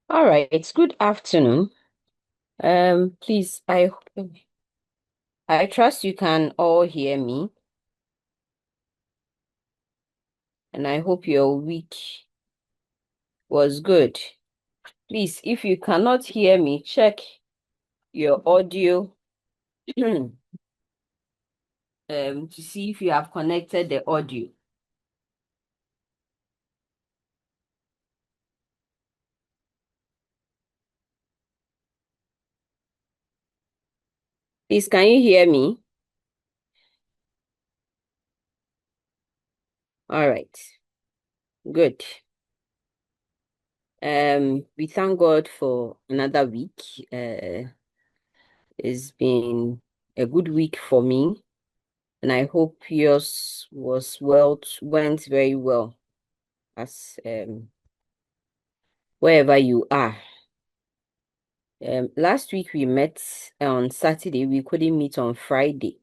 All right, it's good afternoon. Please, I trust you can all hear me, and I hope your week was good. Please, if you cannot hear me, check your audio to see if you have connected the audio. Please, can you hear me? All right, good. We thank God for another week. It's been a good week for me, and I hope yours went very well as wherever you are. Last week we met on Saturday. We couldn't meet on Friday,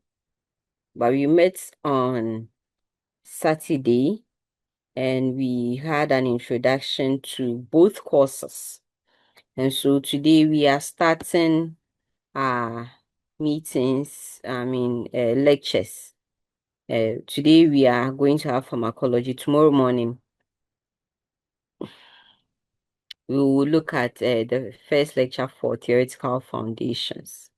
but we met on Saturday and we had an introduction to both courses. And so today we are starting our lectures. Today we are going to have pharmacology. Tomorrow morning we will look at the first lecture for theoretical foundations.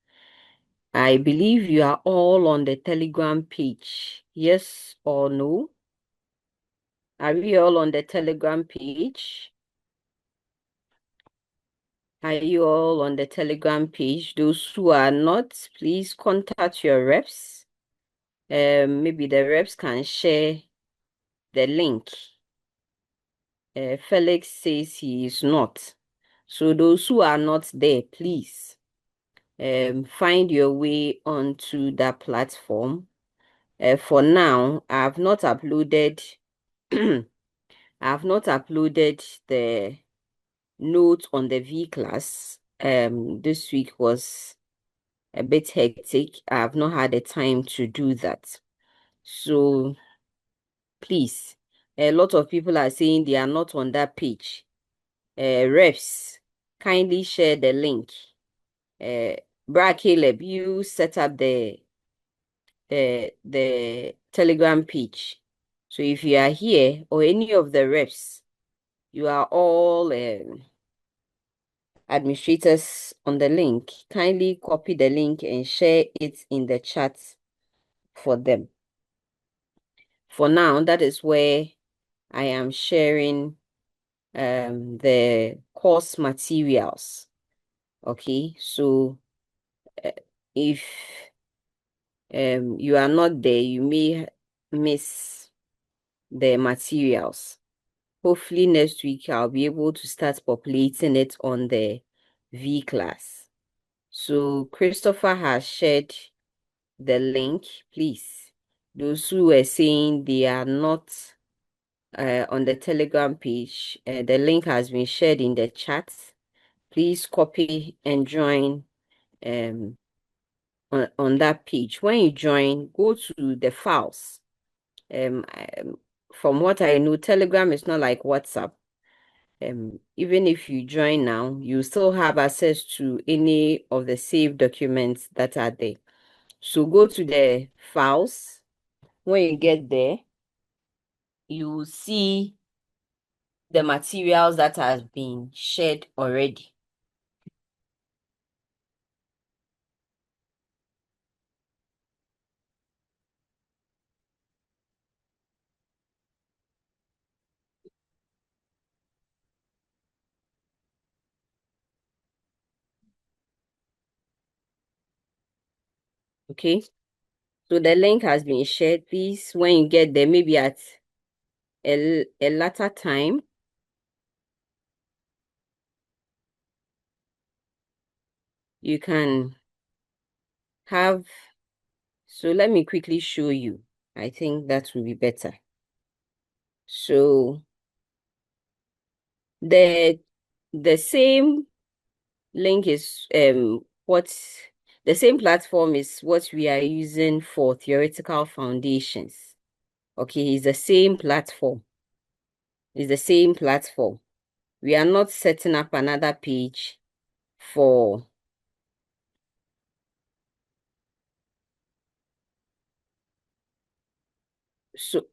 I believe you are all on the Telegram page. Yes or no? Are we all on the Telegram page? Are you all on the Telegram page? Those who are not, please contact your reps. Maybe the reps can share the link. Felix says he is not. So those who are not there, please find your way onto that platform. For now, I have not uploaded the note on the V class. This week was a bit hectic. I have not had the time to do that. So please, a lot of people are saying they are not on that page. Reps, kindly share the link. Bra Caleb, you set up the Telegram page. So if you are here or any of the reps, you are all administrators on the link. Kindly copy the link and share it in the chat for them. For now, that is where I am sharing the course materials. Okay, so uh, if you are not there, you may miss the materials. Hopefully next week I'll be able to start populating it on the V class. So Christopher has shared the link, please. Those who were saying they are not on the Telegram page, the link has been shared in the chat. Please copy and join on that page. When you join, go to the files. From what I know, Telegram is not like WhatsApp. Even if you join now, you still have access to any of the saved documents that are there. So go to the files. When you get there, you will see the materials that has been shared already. Okay. So the link has been shared. Please, when you get there, maybe at a later time, you can have. So let me quickly show you. I think that will be better. So the the same link is what the same platform is what we are using for theoretical foundations. Okay, it's the same platform. It's the same platform. We are not setting up another page for so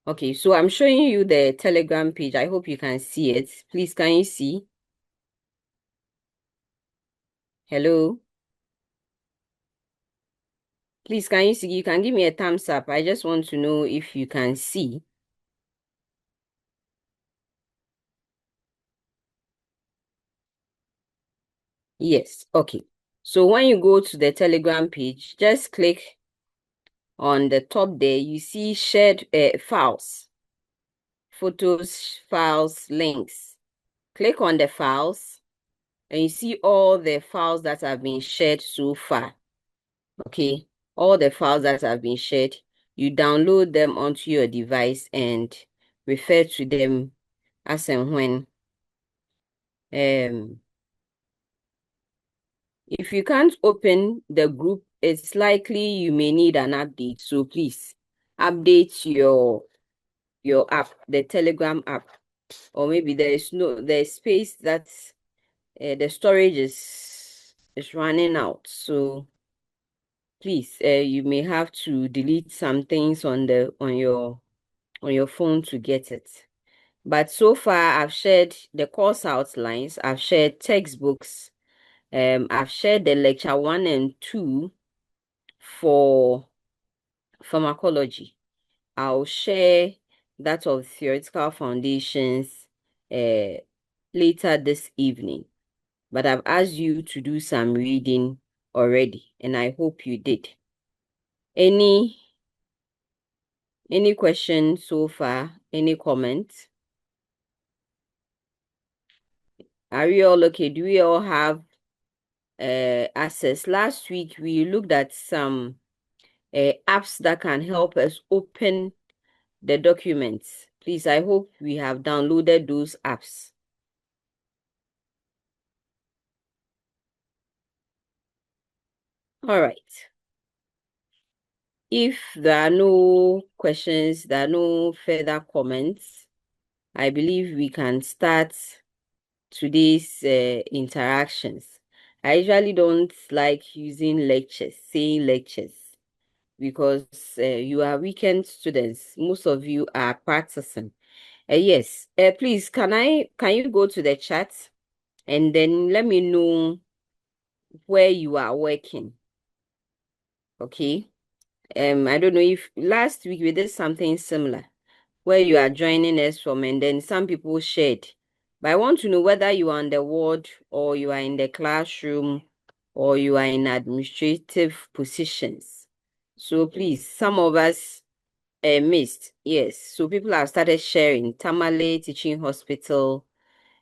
okay, so I'm showing you the Telegram page. I hope you can see it. Please, can you see? Hello? Please, can you see? You can give me a thumbs up. I just want to know if you can see. Yes, okay. So when you go to the Telegram page, just click on the top there. You see shared files, photos, files, links. Click on the files and you see all the files that have been shared so far. Okay, all the files that have been shared, you download them onto your device and refer to them as and when. If you can't open the group, it's likely you may need an update. So please update your app, the Telegram app, or maybe there's space that the storage is running out. So please, you may have to delete some things on your phone to get it. But so far, I've shared the course outlines, I've shared textbooks, I've shared the lecture 1 and 2 for pharmacology. I'll share that of theoretical foundations later this evening. But I've asked you to do some reading already, and I hope you did. Any questions so far? Any comments? Are we all okay? Do we all have access? Last week we looked at some apps that can help us open the documents. Please, I hope we have downloaded those apps. All right. If there are no questions, there are no further comments, I believe we can start today's interactions. I usually don't like using lectures, saying lectures, because you are weekend students. Most of you are practicing. Yes, please, can you go to the chat and then let me know where you are working? Okay. I don't know if last week we did something similar where you are joining us from, and then some people shared. But I want to know whether you are on the ward or you are in the classroom or you are in administrative positions. So please, some of us missed. Yes. So people have started sharing. Tamale Teaching Hospital,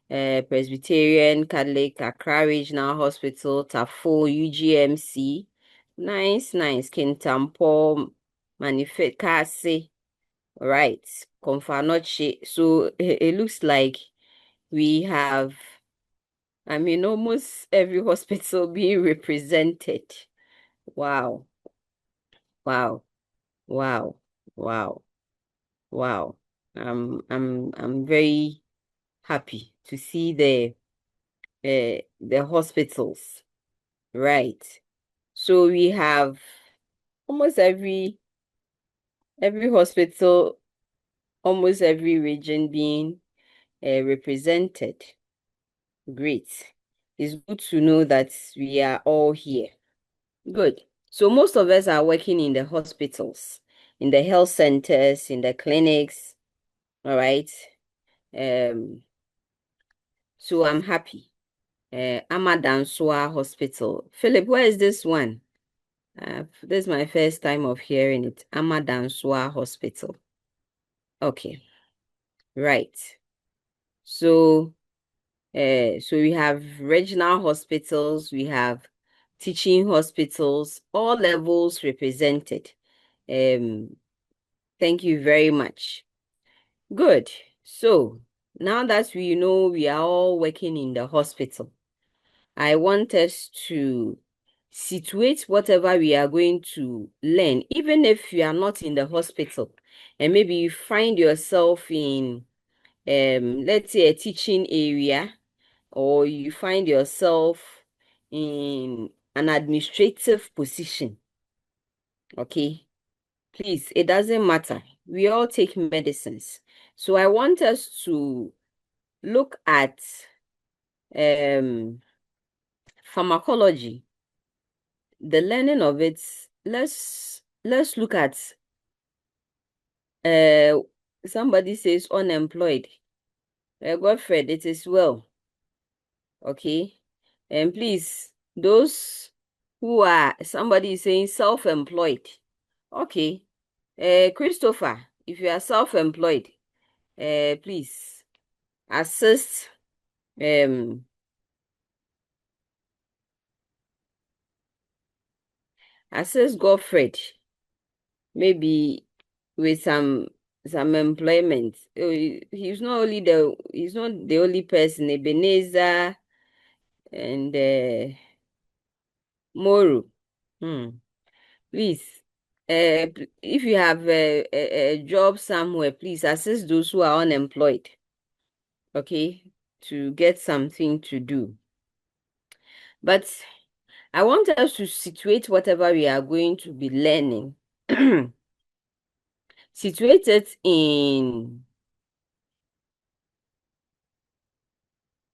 Presbyterian Catholic, Accra Regional Hospital, Tafo, UGMC. Nice, nice. Kintampo, Manifekase. Right. Confanoche. So it looks like we have, I mean, almost every hospital being represented. Wow. Wow. Wow. Wow. Wow. I'm very happy to see the hospitals. Right. So we have almost every hospital, almost every region being represented. Great. It's good to know that we are all here. Good. So most of us are working in the hospitals, in the health centers, in the clinics. All right. Um, so I'm happy. Amadansua Hospital. Philip, where is this one? This is my first time of hearing it. Amadansua Hospital. Okay. Right. So so we have regional hospitals, we have teaching hospitals, all levels represented. Thank you very much. Good. So now that we know we are all working in the hospital, I want us to situate whatever we are going to learn, even if you are not in the hospital, and maybe you find yourself in let's say a teaching area, or you find yourself in an administrative position, okay? Please, it doesn't matter. We all take medicines. So I want us to look at um pharmacology, the learning of it. Let's look at uh somebody says unemployed. Godfred, it is well. Okay. And please, those who are, somebody is saying self-employed. Okay. Christopher, if you are self-employed, please assist um assist Godfred, maybe with some employment. He's not the only person. Ebenezer and Moru. Hmm. Please, if you have a job somewhere, please assist those who are unemployed, okay, to get something to do. But I want us to situate whatever we are going to be learning, situate it in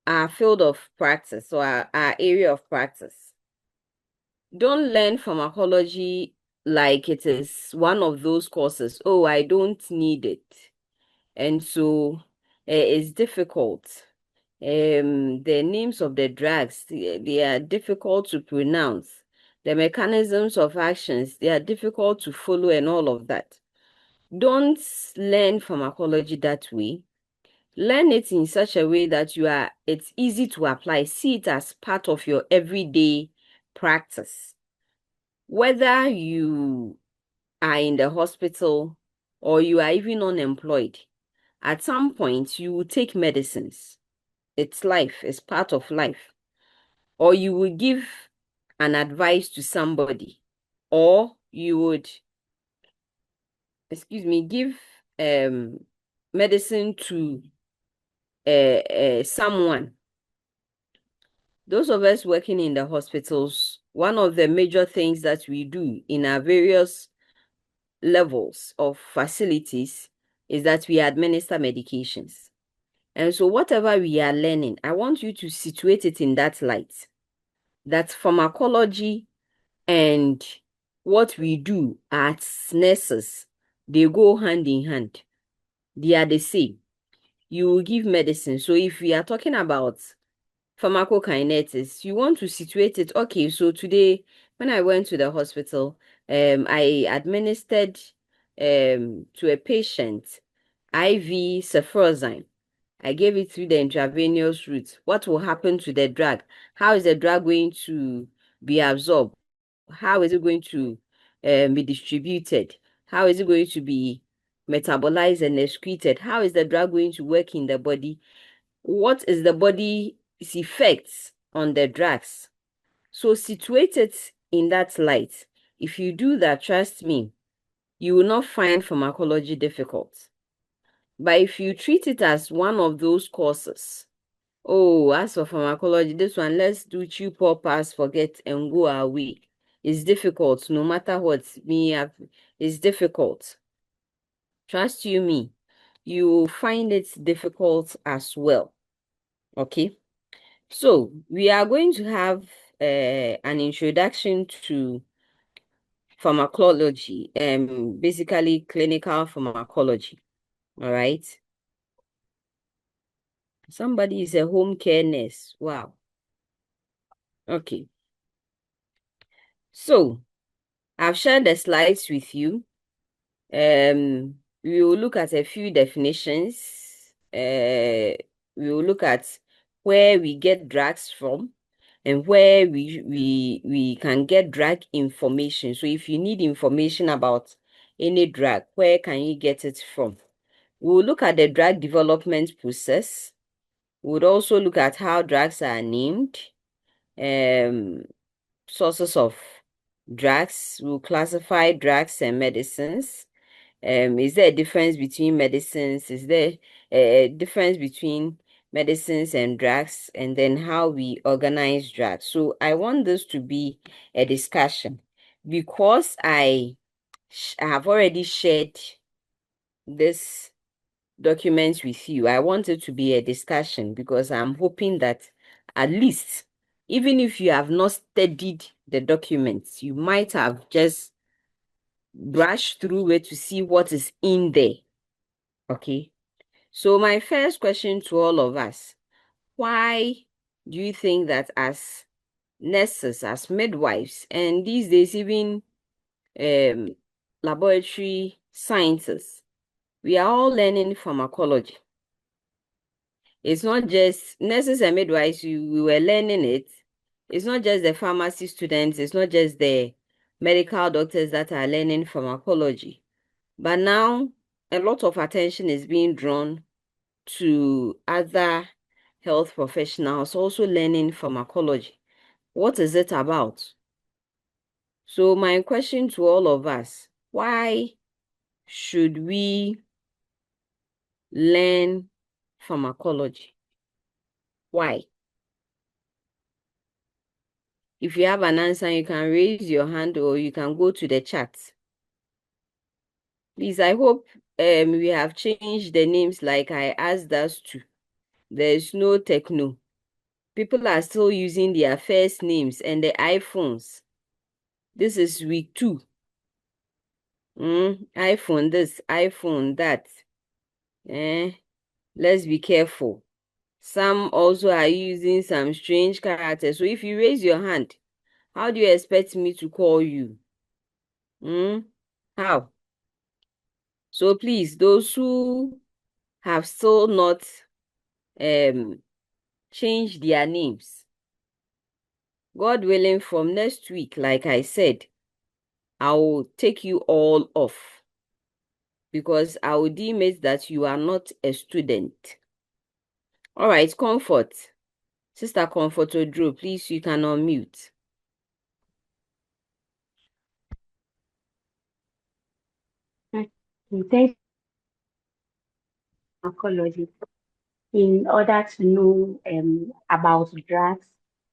our field of practice or our area of practice. Don't learn pharmacology like it is one of those courses. Oh, I don't need it. And so it's difficult. The names of the drugs, they are difficult to pronounce. The mechanisms of actions, they are difficult to follow and all of that. Don't learn pharmacology that way. Learn it in such a way that it's easy to apply. See it as part of your everyday practice. Whether you are in the hospital or you are even unemployed, at some point you will take medicines. It's life, it's part of life. Or you will give an advice to somebody, or you would, give medicine to someone. Those of us working in the hospitals, one of the major things that we do in our various levels of facilities is that we administer medications. And so whatever we are learning, I want you to situate it in that light. That pharmacology and what we do as nurses, they go hand in hand. They are the same. You will give medicine. So if we are talking about pharmacokinetics, you want to situate it. Okay, so today when I went to the hospital, I administered to a patient IV cefprozone. I gave it through the intravenous route. What will happen to the drug? How is the drug going to be absorbed? How is it going to be distributed? How is it going to be metabolized and excreted? How is the drug going to work in the body? What is the body's effects on the drugs? So situate it in that light. If you do that, trust me, you will not find pharmacology difficult. But if you treat it as one of those courses, oh, as for pharmacology, this one, let's do chew, pour, pass, forget, and go away. It's difficult, no matter what it's difficult. Trust you me, you will find it difficult as well. Okay? So, we are going to have an introduction to pharmacology, basically clinical pharmacology. All right? Somebody is a home care nurse. Wow. Okay. So, I've shared the slides with you. We will look at a few definitions. We will look at where we get drugs from and where we can get drug information. So if you need information about any drug, where can you get it from? We'll look at the drug development process. We'll also look at how drugs are named, sources of drugs. We'll classify drugs and medicines. Is there a difference between medicines? Is there difference between medicines and drugs, and then how we organize drugs. So I want this to be a discussion because I have already shared this document with you. I want it to be a discussion because I'm hoping that at least, even if you have not studied the documents, you might have just brushed through it to see what is in there. Okay. So my first question to all of us, why do you think that as nurses, as midwives, and these days even um, laboratory scientists, we are all learning pharmacology? It's not just nurses and midwives, we were learning it. It's not just the pharmacy students, it's not just the medical doctors that are learning pharmacology. But now a lot of attention is being drawn to other health professionals also learning pharmacology. What is it about? So my question to all of us, why should we learn pharmacology? Why? If you have an answer, you can raise your hand or you can go to the chat. Please, I hope we have changed the names like I asked us to. There's no techno. People are still using their first names and the iPhones. This is week 2. iPhone this, iPhone that. Let's be careful. Some also are using some strange characters. So if you raise your hand, how do you expect me to call you? How? So please, those who have still not changed their names, God willing, from next week, like I said, I will take you all off because I will deem it that you are not a student. All right, Comfort. Sister Comfort Odro, please, you can unmute. Thanks pharmacology in order to know about drugs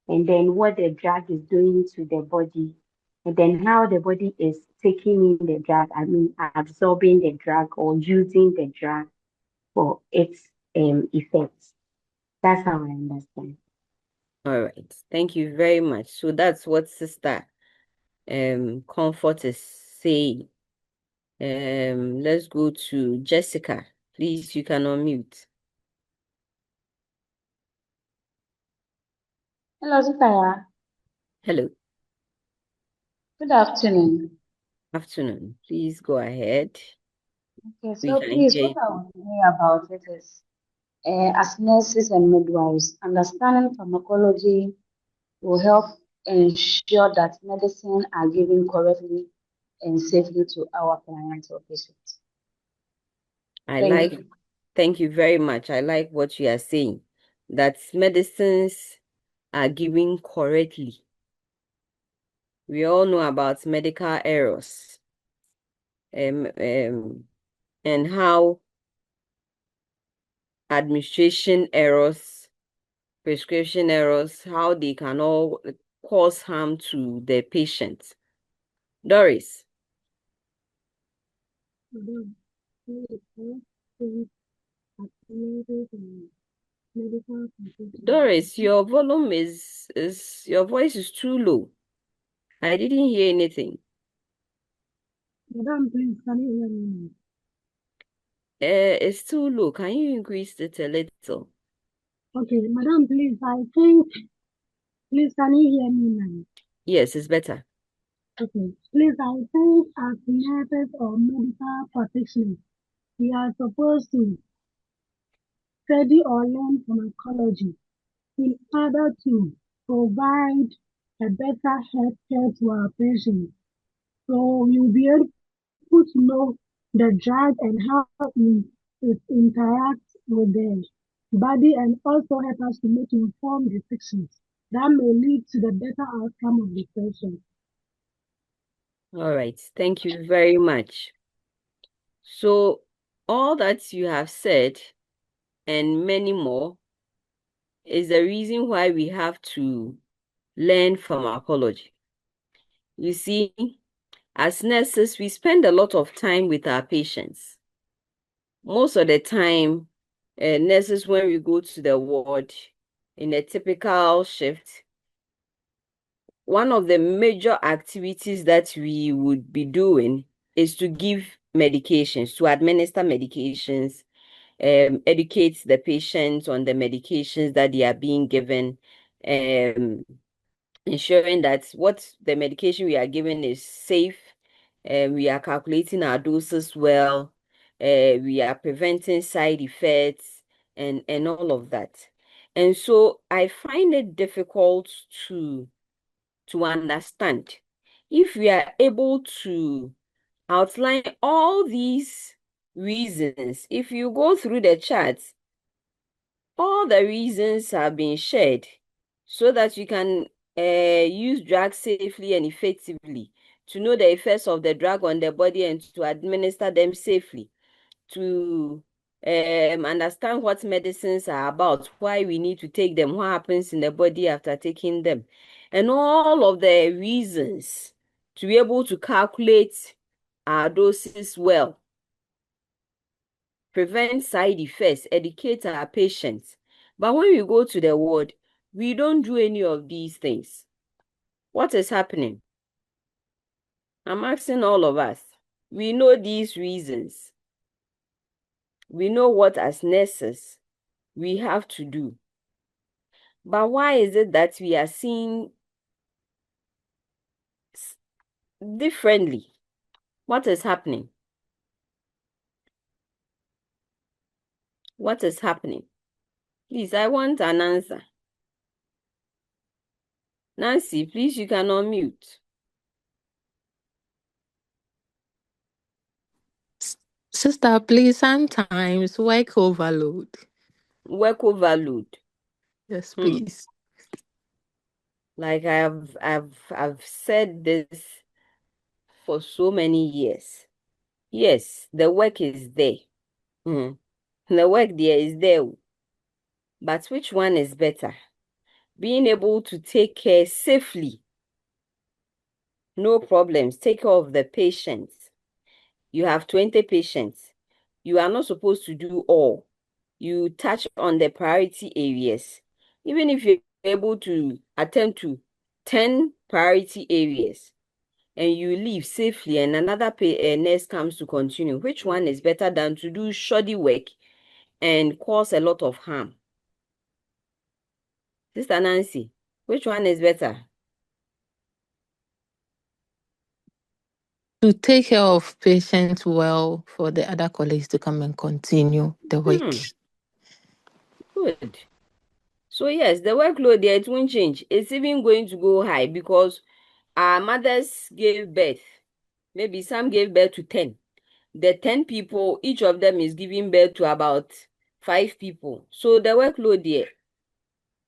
and then what the drug is doing to the body and then how the body is taking in the drug, absorbing the drug or using the drug for its effects. That's how I understand. All right, thank you very much. So that's what Sister Comfort is saying. Let's go to Jessica. Please, you can unmute. Hello, Zufaya. Hello. Good afternoon. Afternoon. Please go ahead. Okay, We so can please, hear what you. I want to hear about it is, as nurses and midwives, understanding pharmacology will help ensure that medicine are given correctly and safely to our clients or patients. Thank you. Thank you very much. I like what you are saying, that medicines are given correctly. We all know about medical errors, and how administration errors, prescription errors, how they can all cause harm to the patient. Doris. Doris, your volume is your voice is too low. I didn't hear anything. Madam, please, can you hear me? It's too low. Can you increase it a little? Okay, Madam, please, please, can you hear me now? Yes, it's better. Okay, please, I think as nurses or medical practitioners, we are supposed to study or learn pharmacology in order to provide a better health care to our patients. So you'll be able to know the drug and how it interacts with the body and also help us to make informed decisions that may lead to the better outcome of the patient. All right. Thank you very much. So all that you have said and many more is the reason why we have to learn pharmacology. You see, as nurses, we spend a lot of time with our patients. Most of the time, nurses, when we go to the ward in a typical shift, one of the major activities that we would be doing is to give medications, to administer medications, educate the patients on the medications that they are being given, ensuring that what the medication we are giving is safe, we are calculating our doses well, we are preventing side effects, and all of that. And so I find it difficult to understand if we are able to outline all these reasons. If you go through the charts, all the reasons have been shared so that you can use drugs safely and effectively, to know the effects of the drug on the body and to administer them safely, to understand what medicines are about, why we need to take them, what happens in the body after taking them, and all of the reasons to be able to calculate our doses well, prevent side effects, educate our patients. But when we go to the ward, we don't do any of these things. What is happening? I'm asking all of us. We know these reasons. We know what, as nurses, we have to do. But why is it that we are seeing differently? What is happening? What is happening? Please, I want an answer. Nancy, please, you can unmute. Sister, please, sometimes work overload. Work overload. Yes, please. Like I've said this for so many years. Yes, the work is there. The work there is there. But which one is better? Being able to take care safely, no problems, take care of the patients. You have 20 patients. You are not supposed to do all. You touch on the priority areas. Even if you're able to attend to 10 priority areas and you leave safely and another nurse comes to continue, which one is better than to do shoddy work and cause a lot of harm? Sister Nancy, which one is better? To take care of patients well for the other colleagues to come and continue the work. Good. So yes, the workload there, it won't change. It's even going to go high because our mothers gave birth. Maybe some gave birth to 10. The 10 people, each of them is giving birth to about 5 people. So the workload there,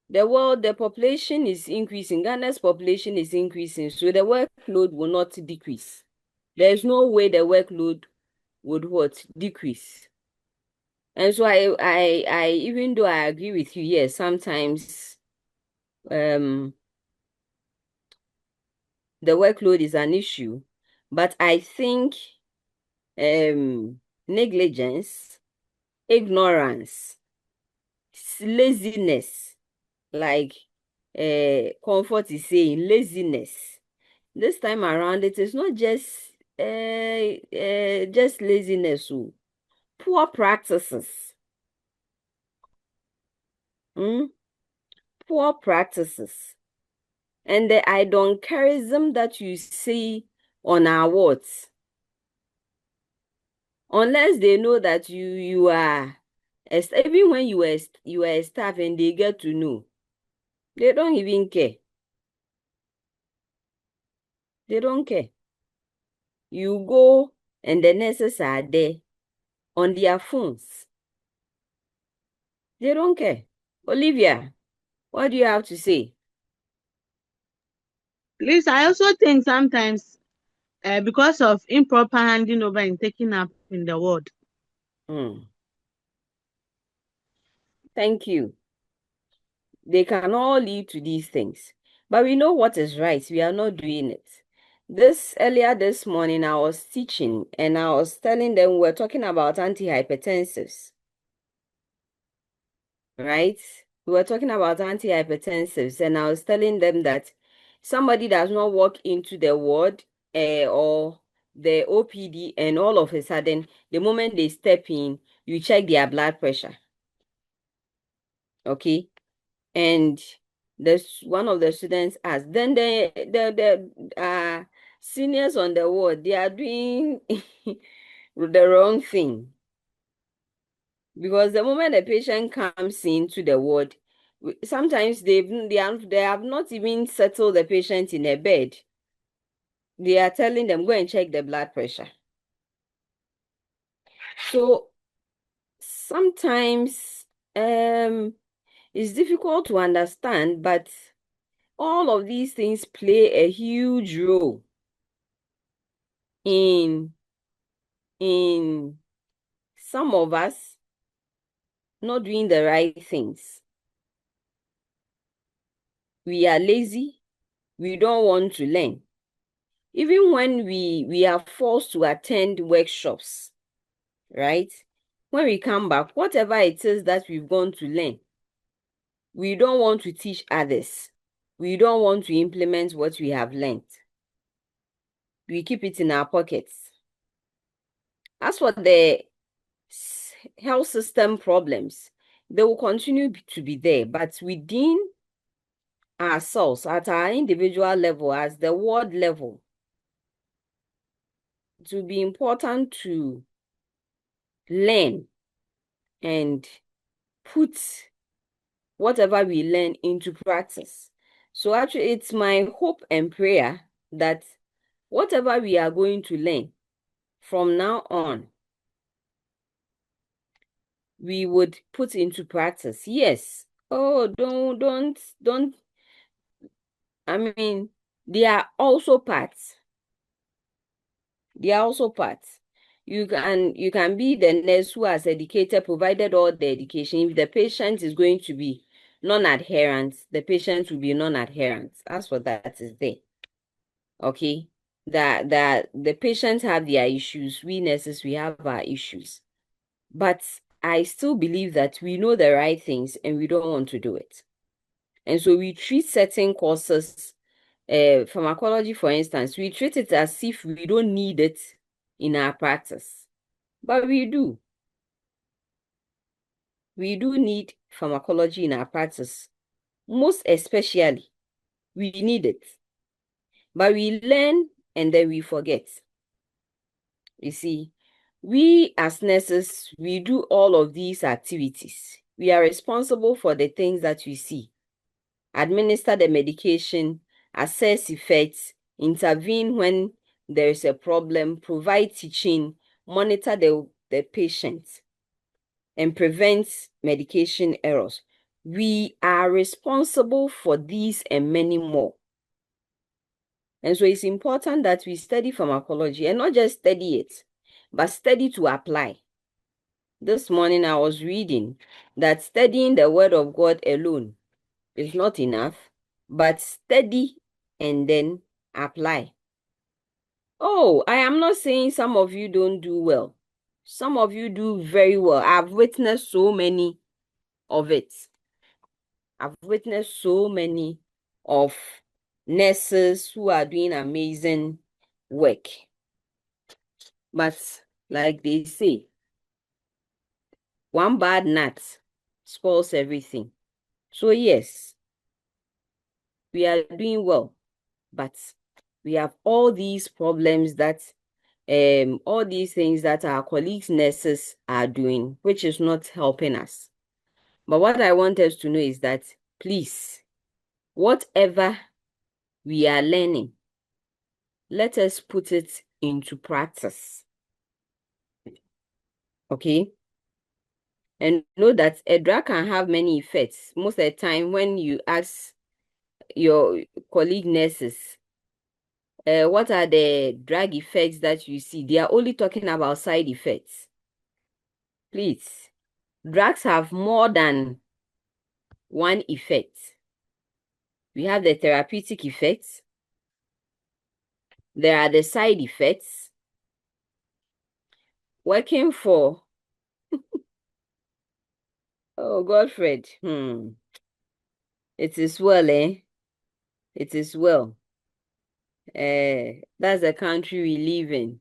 the population is increasing. Ghana's population is increasing. So the workload will not decrease. There's no way the workload would what? Decrease. And so I even though I agree with you, yes, sometimes the workload is an issue, but I think negligence, ignorance, laziness, like Comfort is saying, laziness. This time around, it is not just laziness, poor practices. Poor practices. And the idoncarism that you see on our wards, unless they know that you are, even when you are a staff and they get to know, they don't even care. They don't care. You go and the nurses are there on their phones. They don't care. Olivia, what do you have to say? Please, I also think sometimes because of improper handing over and taking up in the ward. Thank you. They can all lead to these things. But we know what is right. We are not doing it. Earlier this morning, I was teaching and I was telling them we're talking about antihypertensives. Right? We were talking about antihypertensives, and I was telling them that somebody does not walk into the ward or the OPD, and all of a sudden, the moment they step in, you check their blood pressure. Okay? And one of the students asked, then the seniors on the ward, they are doing the wrong thing. Because the moment a patient comes into the ward, sometimes they have not even settled the patient in a bed. They are telling them, go and check the blood pressure. So sometimes it's difficult to understand, but all of these things play a huge role in some of us not doing the right things. We are lazy. We don't want to learn. Even when we are forced to attend workshops, right? When we come back, whatever it is that we've gone to learn, we don't want to teach others. We don't want to implement what we have learned. We keep it in our pockets. As for the health system problems, they will continue to be there, but within ourselves, at our individual level, as the ward level, it will be important to learn and put whatever we learn into practice. So actually, it's my hope and prayer that whatever we are going to learn from now on, we would put into practice. Yes. Oh, don't. I mean, they are also parts. They are also parts. You can be the nurse who has educated, provided all the education. If the patient is going to be non-adherent, the patient will be non-adherent. As for that is there. Okay. That the patients have their issues. We nurses, we have our issues. But I still believe that we know the right things and we don't want to do it. And so we treat certain courses, pharmacology, for instance, we treat it as if we don't need it in our practice. But we do. We do need pharmacology in our practice. Most especially, we need it. But we learn and then we forget. You see, we as nurses, we do all of these activities. We are responsible for the things that we see. Administer the medication, assess effects, intervene when there is a problem, provide teaching, monitor the patient, and prevent medication errors. We are responsible for these and many more. And so it's important that we study pharmacology and not just study it, but study to apply. This morning I was reading that studying the word of God alone is not enough, but study and then apply. Oh, I am not saying some of you don't do well. Some of you do very well. I've witnessed so many of it. I've witnessed so many of nurses who are doing amazing work. But like they say, one bad nut spoils everything. So yes, we are doing well, but we have all these problems that all these things that our colleagues nurses are doing, which is not helping us. But what I want us to know is that, please, whatever we are learning, let us put it into practice. Okay? And know that a drug can have many effects. Most of the time, when you ask your colleague nurses, what are the drug effects that you see? They are only talking about side effects. Please, drugs have more than one effect. We have the therapeutic effects. There are the side effects. Working for, oh, Godfred, it is well, eh? It is well. That's the country we live in.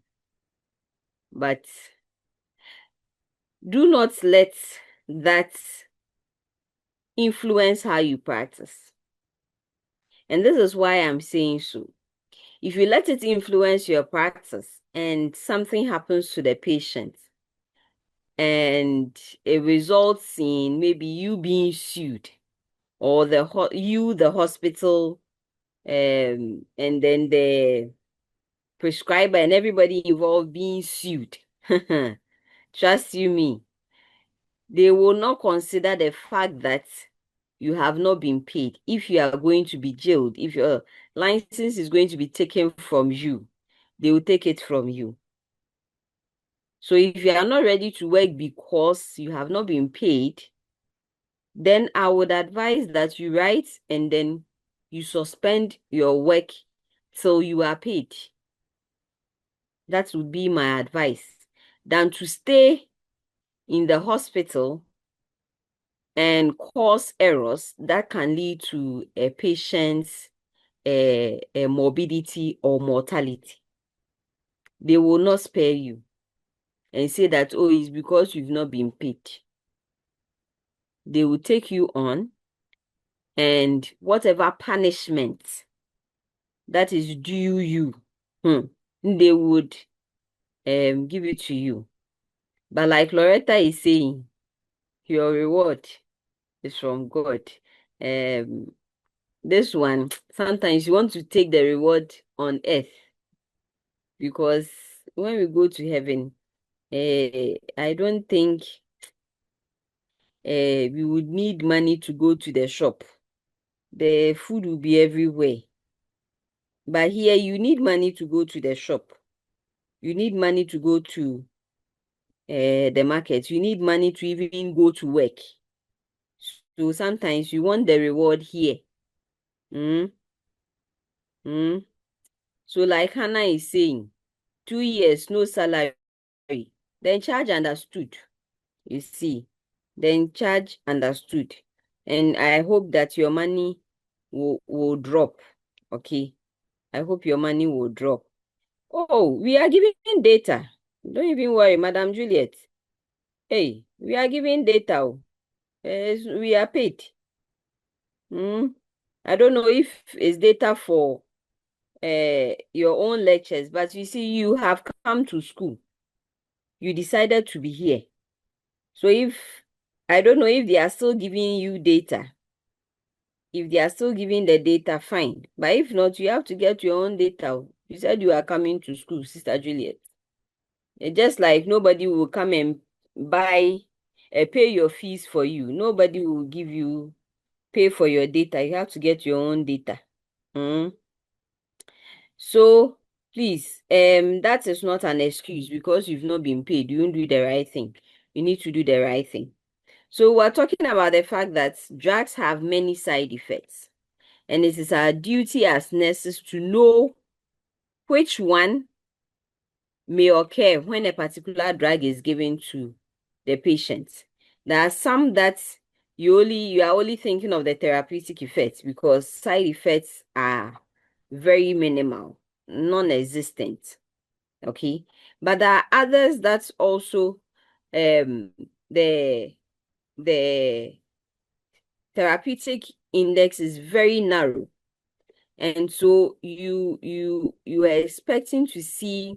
But do not let that influence how you practice. And this is why I'm saying so. If you let it influence your practice and something happens to the patient and it results in maybe you being sued or the hospital, and then the prescriber and everybody involved being sued, trust you me, they will not consider the fact that you have not been paid. If you are going to be jailed, if your license is going to be taken from you, they will take it from you. So if you are not ready to work because you have not been paid, then I would advise that you write and then you suspend your work till you are paid. That would be my advice. Than to stay in the hospital and cause errors that can lead to a patient's a morbidity or mortality. They will not spare you and say that, oh, it's because you've not been paid. They will take you on, and whatever punishment that is due you, they would give it to you. But like Loretta is saying, your reward is from God. This one, sometimes you want to take the reward on earth, because when we go to heaven, I don't think we would need money to go to the shop. The food will be everywhere. But here, you need money to go to the shop. You need money to go to the market. You need money to even go to work. So sometimes you want the reward here. So like Hannah is saying, 2 years, no salary. Then charge understood. You see, then charge understood. And I hope that your money will drop. Okay. I hope your money will drop. Oh, we are giving data. Don't even worry, Madam Juliet. Hey, we are giving data. We are paid. I don't know if it's data for your own lectures, but you see, you have come to school. You decided to be here. So I don't know if they are still giving you data. If they are still giving the data, fine. But if not, you have to get your own data. You said you are coming to school, Sister Juliet. It's just like nobody will come and pay your fees for you. Nobody will pay for your data. You have to get your own data. So please, that is not an excuse because you've not been paid. You won't do the right thing. You need to do the right thing. So we're talking about the fact that drugs have many side effects, and it is our duty as nurses to know which one may occur when a particular drug is given to the patient. There are some that you are only thinking of the therapeutic effects because side effects are very minimal, non-existent. Okay, but there are others that's also the therapeutic index is very narrow, and so you are expecting to see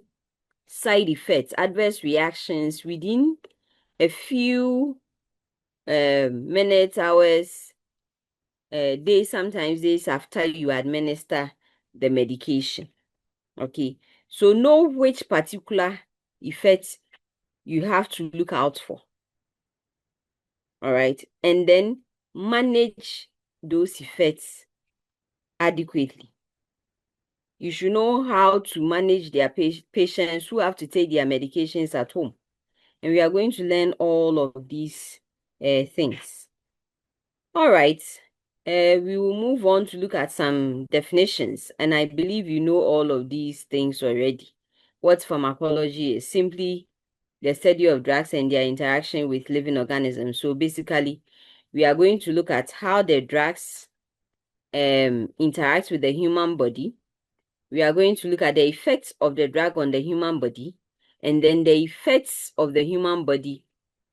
side effects, adverse reactions within a few minutes, hours, days, sometimes days after you administer the medication. Okay, so know which particular effect you have to look out for. All right, and then manage those effects adequately. You should know how to manage their patients who have to take their medications at home. And we are going to learn all of these things. All right. We will move on to look at some definitions, and I believe you know all of these things already. What pharmacology is simply the study of drugs and their interaction with living organisms. So basically, we are going to look at how the drugs interact with the human body. We are going to look at the effects of the drug on the human body, and then the effects of the human body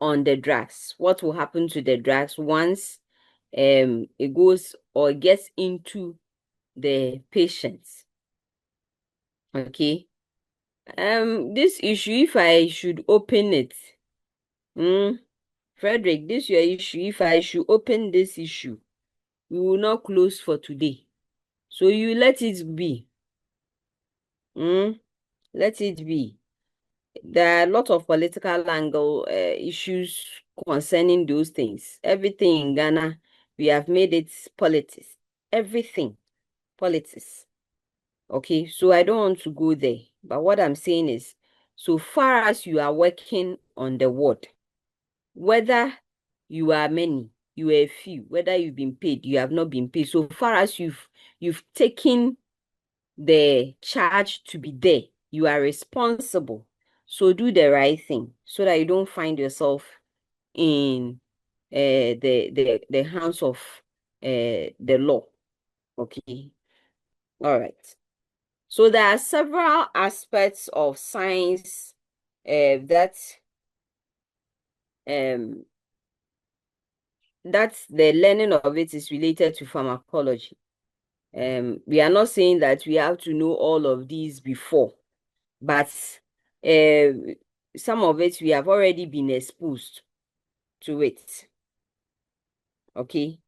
on the drugs. What will happen to the drugs once it goes or gets into the patients. Okay. This issue, if I should open it, Frederick, this your issue. If I should open this issue, we will not close for today. So you let it be. Let it be. There are a lot of political angle issues concerning those things. Everything in Ghana, we have made it politics. Everything politics. Okay, so I don't want to go there. But what I'm saying is, so far as you are working on the ward, whether you are many, you are few, whether you've been paid, you have not been paid, so far as you've taken the charge to be there, you are responsible. So do the right thing so that you don't find yourself in the hands of the law. Okay. All right. So there are several aspects of science that the learning of it is related to pharmacology. We are not saying that we have to know all of these before, but some of it we have already been exposed to it. Okay.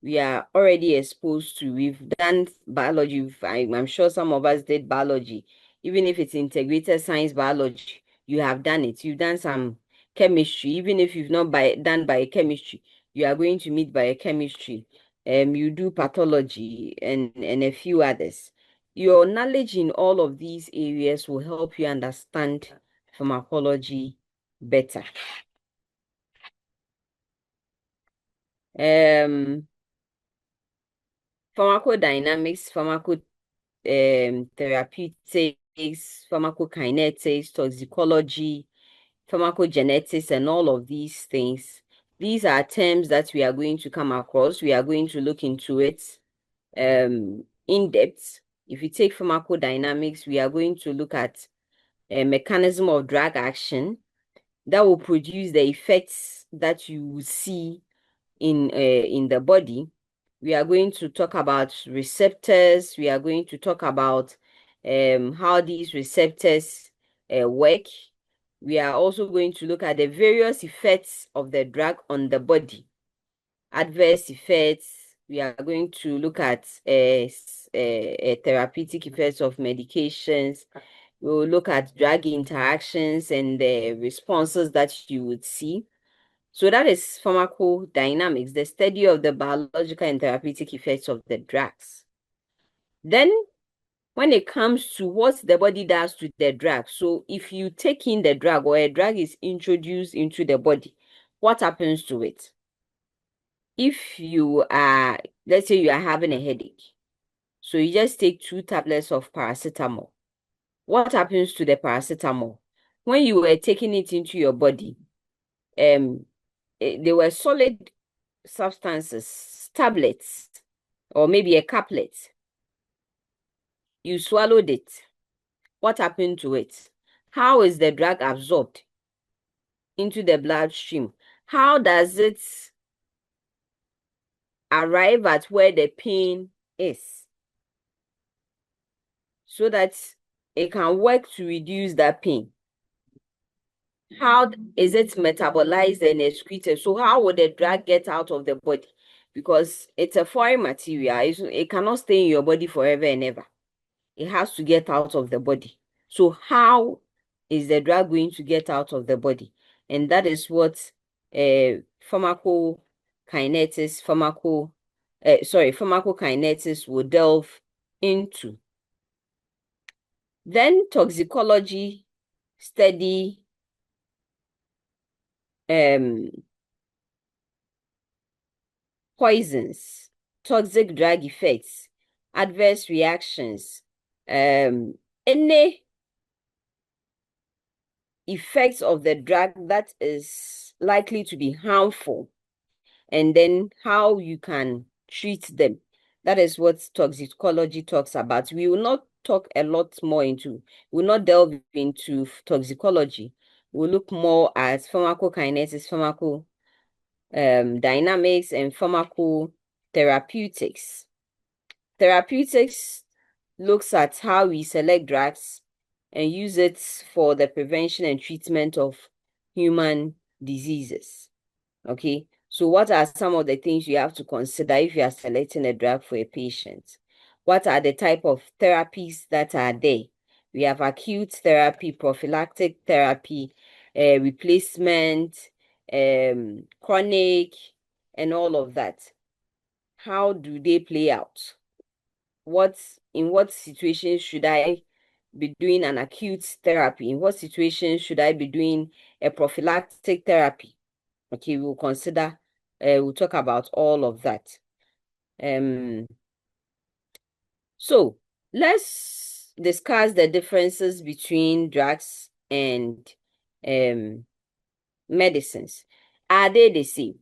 We are already exposed to. We've done biology. I'm sure some of us did biology. Even if it's integrated science biology, you have done it. You've done some chemistry. Even if you've not done biochemistry, you are going to meet biochemistry. You do pathology and a few others. Your knowledge in all of these areas will help you understand pharmacology better. Pharmacodynamics, therapeutics, pharmacokinetics, toxicology, pharmacogenetics, and all of these things. These are terms that we are going to come across. We are going to look into it in depth. If you take pharmacodynamics, we are going to look at a mechanism of drug action that will produce the effects that you will see in the body. We are going to talk about receptors. We are going to talk about how these receptors work. We are also going to look at the various effects of the drug on the body. Adverse effects. We are going to look at therapeutic effects of medications. We will look at drug interactions and the responses that you would see. So that is pharmacodynamics, the study of the biological and therapeutic effects of the drugs. Then, when it comes to what the body does to the drug, so if you take in the drug or a drug is introduced into the body, what happens to it? If you are, let's say you are having a headache, so you just take 2 tablets of paracetamol. What happens to the paracetamol? When you were taking it into your body, they were solid substances, tablets, or maybe a caplet. You swallowed it. What happened to it? How is the drug absorbed into the bloodstream? How does it arrive at where the pain is so that it can work to reduce that pain? How is it metabolized and excreted? So how would the drug get out of the body? Because it's a foreign material. It cannot stay in your body forever and ever. It has to get out of the body. So how is the drug going to get out of the body? And that is what pharmacokinetics will delve into. Then toxicology study poisons, toxic drug effects, adverse reactions, any effects of the drug that is likely to be harmful, and then how you can treat them. That is what toxicology talks about. We will not talk a lot more into, we will not delve into toxicology. We'll look more at pharmacokinesis, dynamics, and pharmacotherapeutics. Therapeutics looks at how we select drugs and use it for the prevention and treatment of human diseases. Okay, so what are some of the things you have to consider if you are selecting a drug for a patient? What are the type of therapies that are there? We have acute therapy, prophylactic therapy, replacement, chronic, and all of that. How do they play out? In what situations should I be doing an acute therapy? In what situations should I be doing a prophylactic therapy? Okay, we'll consider, we'll talk about all of that. So let's discuss the differences between drugs and medicines. Are they the same?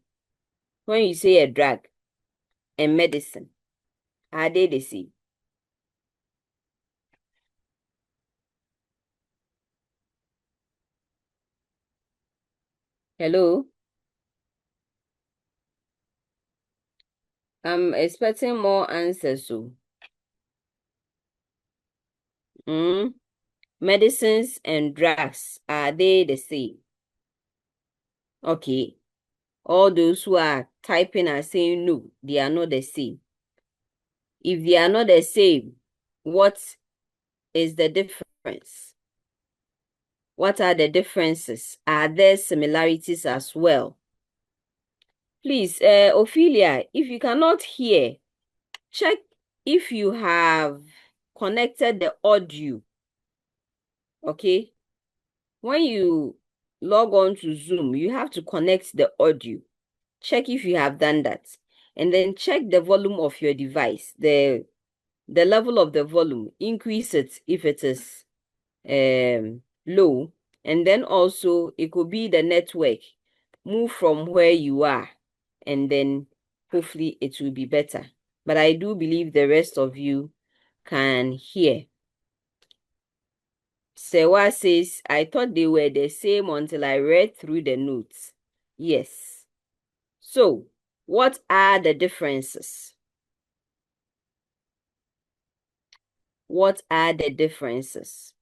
When you say a drug and medicine, are they the same? Hello? I'm expecting more answers. So, medicines and drugs, are they the same? Okay. All those who are typing are saying no, they are not the same. If they are not the same, what is the difference? What are the differences? Are there similarities as well? Please, Ophelia, if you cannot hear, check if you have connected the audio. Okay? When you log on to Zoom, you have to connect the audio. Check if you have done that. And then check the volume of your device, the level of the volume. Increase it if it is low. And then also, it could be the network. Move from where you are, and then hopefully it will be better. But I do believe the rest of you can hear. Sewa says, I thought they were the same until I read through the notes. Yes. So, what are the differences? What are the differences?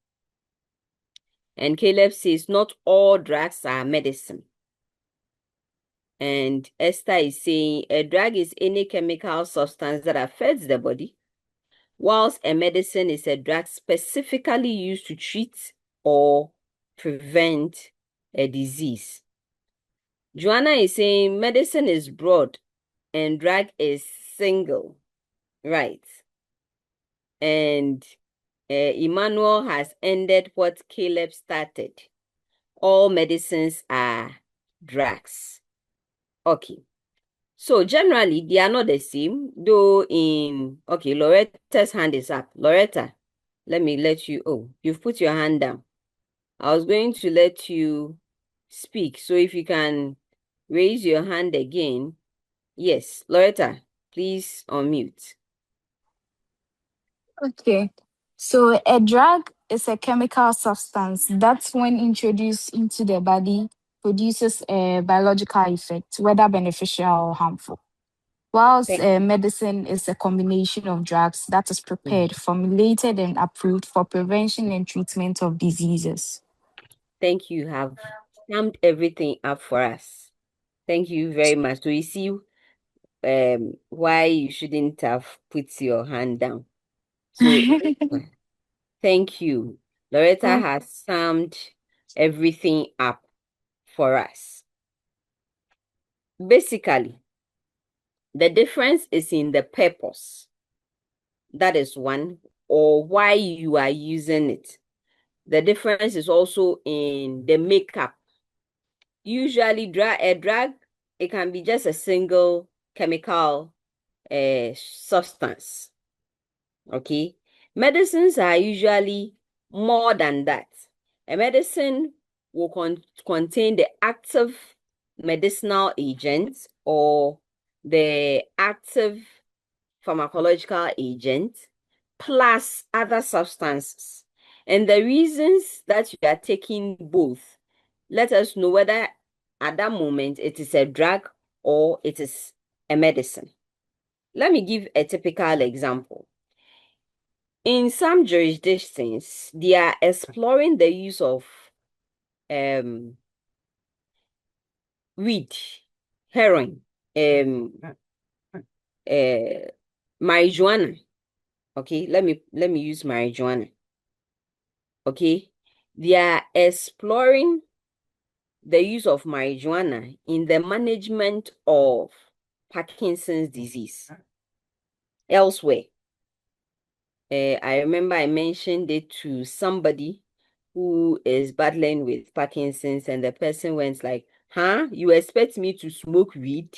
And Caleb says, not all drugs are medicine. And Esther is saying, a drug is any chemical substance that affects the body, whilst a medicine is a drug specifically used to treat or prevent a disease. Joanna is saying, medicine is broad and drug is single. Right. And Emmanuel has ended what Caleb started. All medicines are drugs. Okay. So generally, they are not the same, though okay, Loretta's hand is up. Loretta, let me let you, you've put your hand down. I was going to let you speak. So if you can raise your hand again. Yes, Loretta, please unmute. Okay. So a drug is a chemical substance that, when introduced into the body, produces a biological effect, whether beneficial or harmful. Whilst medicine is a combination of drugs that is prepared, formulated, and approved for prevention and treatment of diseases. Thank you. You have summed everything up for us. Thank you very much. So you see why you shouldn't have put your hand down. So thank you. Loretta has summed everything up for us. Basically, the difference is in the purpose. That is one, or why you are using it. The difference is also in the makeup. Usually, a drug, it can be just a single chemical substance. Okay, medicines are usually more than that. A medicine will contain the active medicinal agent or the active pharmacological agent plus other substances. And the reasons that you are taking both let us know whether at that moment it is a drug or it is a medicine. Let me give a typical example. In some jurisdictions, they are exploring the use of weed, heroin, marijuana. Okay, let me use marijuana. Okay, they are exploring the use of marijuana in the management of Parkinson's disease. Elsewhere, I remember I mentioned it to somebody who is battling with Parkinson's, and the person went like, huh? You expect me to smoke weed?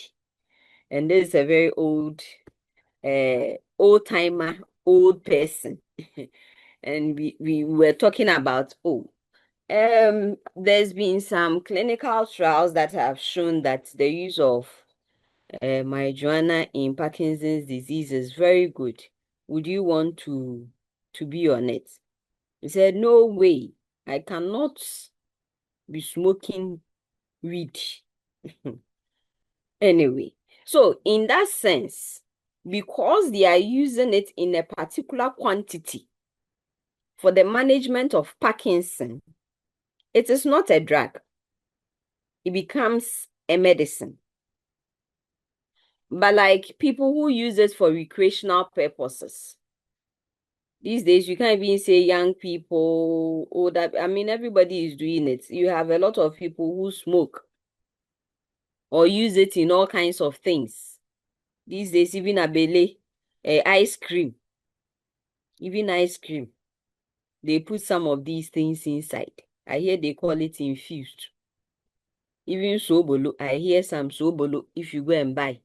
And this is a very old-timer, old person. And we were talking about, there's been some clinical trials that have shown that the use of marijuana in Parkinson's disease is very good. Would you want to be on it? He said, no way. I cannot be smoking weed. Anyway, so in that sense, because they are using it in a particular quantity for the management of Parkinson, it is not a drug. It becomes a medicine. But like people who use it for recreational purposes, these days you can't even say young people, older. I mean, everybody is doing it. You have a lot of people who smoke or use it in all kinds of things. These days, even abele, ice cream, even ice cream, they put some of these things inside. I hear they call it infused. Even sobolo, I hear some sobolo, if you go and buy,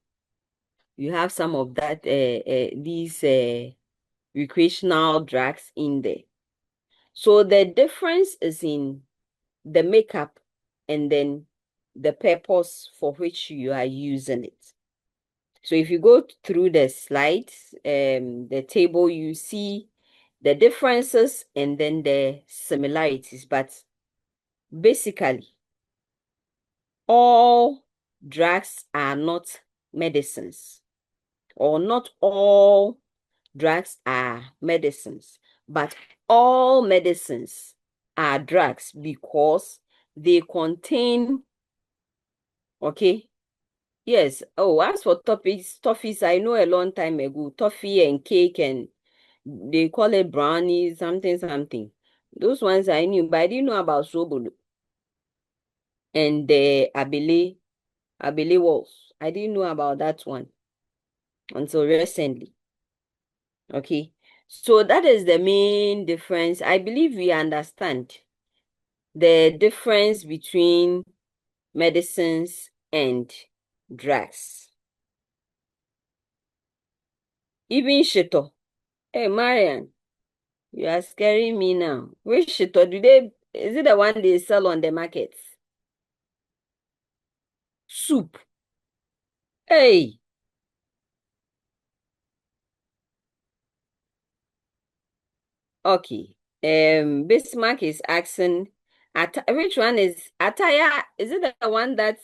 you have some of that, these recreational drugs in there. So the difference is in the makeup and then the purpose for which you are using it. So if you go through the slides, the table, you see the differences and then the similarities. But basically, all drugs are not medicines, or not all drugs are medicines, but all medicines are drugs because they contain, okay? Yes. Oh, as for toffees, I know a long time ago, toffee and cake, and they call it brownies, something, something. Those ones I knew, but I didn't know about sobolo and the abele walls. I didn't know about that one until recently. Okay. So that is the main difference. I believe we understand the difference between medicines and drugs. Even shito. Hey, Marian, you are scaring me now. Which shito is it the one they sell on the markets? Soup. Hey. Okay. Bismarck is asking, which one is attire? Is it the one that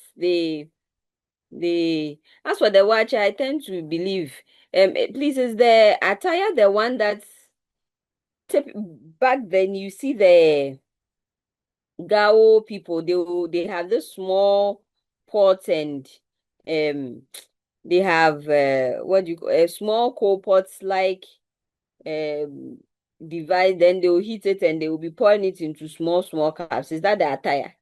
as for the watch, I tend to believe. Please, is the attire the one that's back then you see the Gao people, they have this small pot, and they have what do you call small coal pots like um device, then they will heat it and they will be pouring it into small cups. Is that the attire?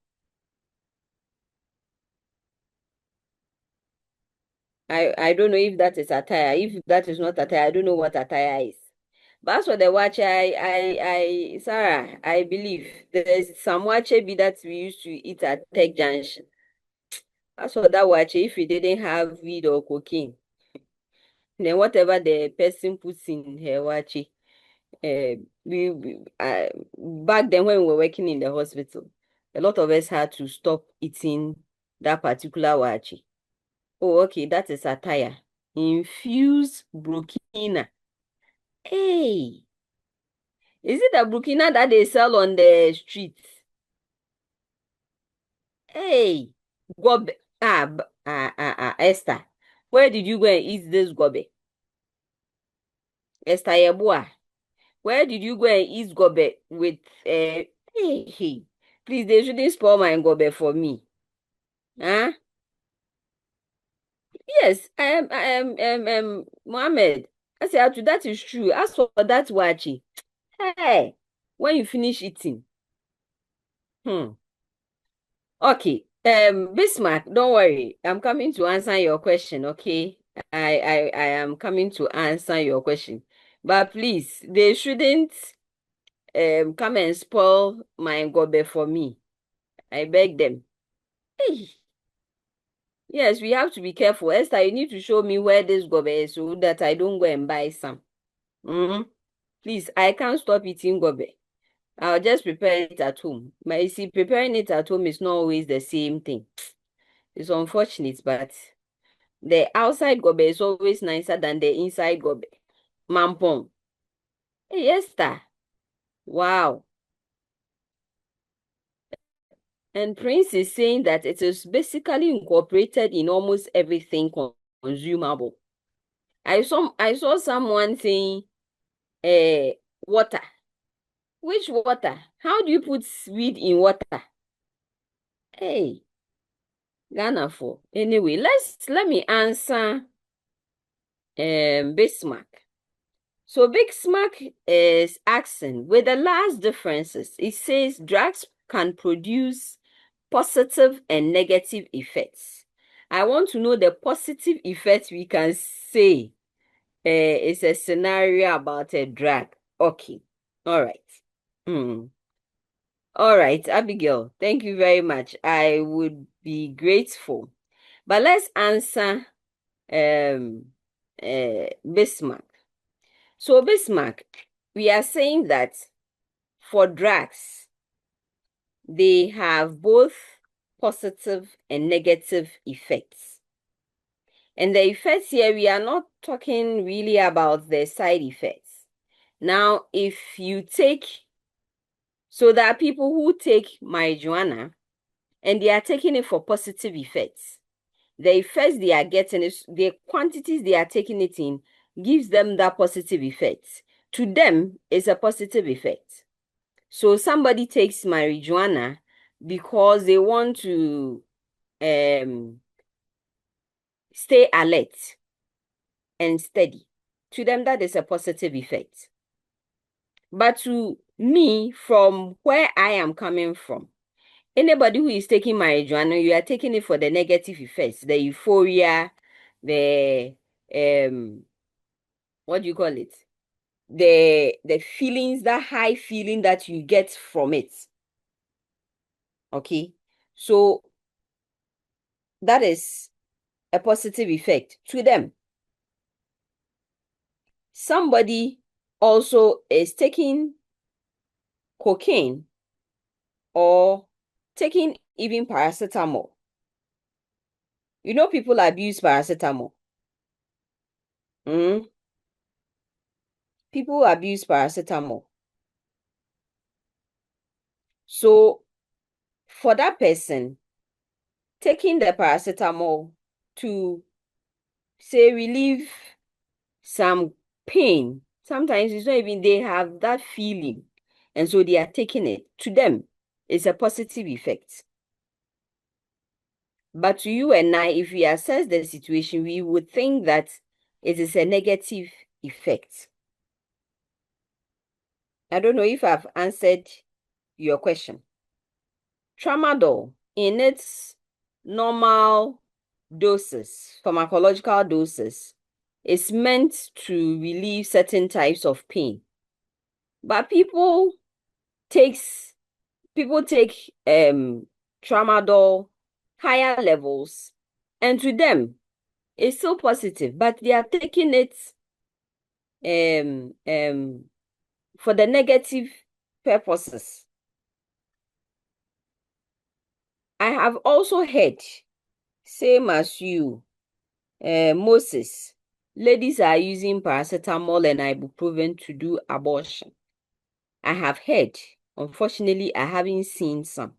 I don't know if that is attire. If that is not attire, I don't know what attire is. But as for the watch, Sarah, I believe there's some watch that we used to eat at Tech Junction. As for that watch, if you didn't have weed or cocaine, then whatever the person puts in her watch, back then when we were working in the hospital, a lot of us had to stop eating that particular watch. Oh, okay, that is attire. Infuse Burkina. Hey, is it a Burkina that they sell on the streets? Hey, gobe. Esther, where did you go and eat this gobe? Esther Yeboah, where did you go and eat gobe with, hey, please, they shouldn't spoil my gobe for me. Huh? Yes, Mohammed. I say, Atu, that is true. As for that wachi, hey, when you finish eating, okay, Bismarck, don't worry. I'm coming to answer your question, okay? I am coming to answer your question. But please, they shouldn't come and spoil my gobe for me. I beg them. Hey, yes, we have to be careful. Esther, you need to show me where this gobe is so that I don't go and buy some. Please, I can't stop eating gobe. I'll just prepare it at home. But you see, preparing it at home is not always the same thing. It's unfortunate, but the outside gobe is always nicer than the inside gobe. Mampong. Hey, Esther. Wow. And Prince is saying that it is basically incorporated in almost everything consumable. I saw someone saying, water. Which water? How do you put weed in water? Hey, Ghana for. Anyway, let me answer Bismarck. So Bismarck is asking, with the last differences, it says drugs can produce positive and negative effects. I want to know the positive effects we can say is a scenario about a drug. Okay. All right. All right, Abigail, thank you very much. I would be grateful. But let's answer Bismarck. So Bismarck, we are saying that for drugs, they have both positive and negative effects. And the effects here, we are not talking really about the side effects. Now, if you take, so there are people who take marijuana and they are taking it for positive effects. The effects they are getting is the quantities they are taking it in gives them that positive effect. To them, it's a positive effect. So somebody takes marijuana because they want to stay alert and steady. To them, that is a positive effect. But to me, from where I am coming from, anybody who is taking marijuana, you are taking it for the negative effects, the euphoria, the what do you call it? The feelings, that high feeling that you get from it. Okay, so that is a positive effect to them. Somebody also is taking cocaine or taking even paracetamol. You know, people abuse paracetamol. People abuse paracetamol. So for that person, taking the paracetamol to, say, relieve some pain, sometimes it's not even they have that feeling, and so they are taking it. To them, it's a positive effect. But to you and I, if we assess the situation, we would think that it is a negative effect. I don't know if I've answered your question. Tramadol, in its normal doses, pharmacological doses, is meant to relieve certain types of pain. But people take tramadol higher levels, and to them, it's still positive, but they are taking it for the negative purposes. I have also heard, same as you, Moses, ladies are using paracetamol and ibuprofen to do abortion. I have heard. Unfortunately, I haven't seen some.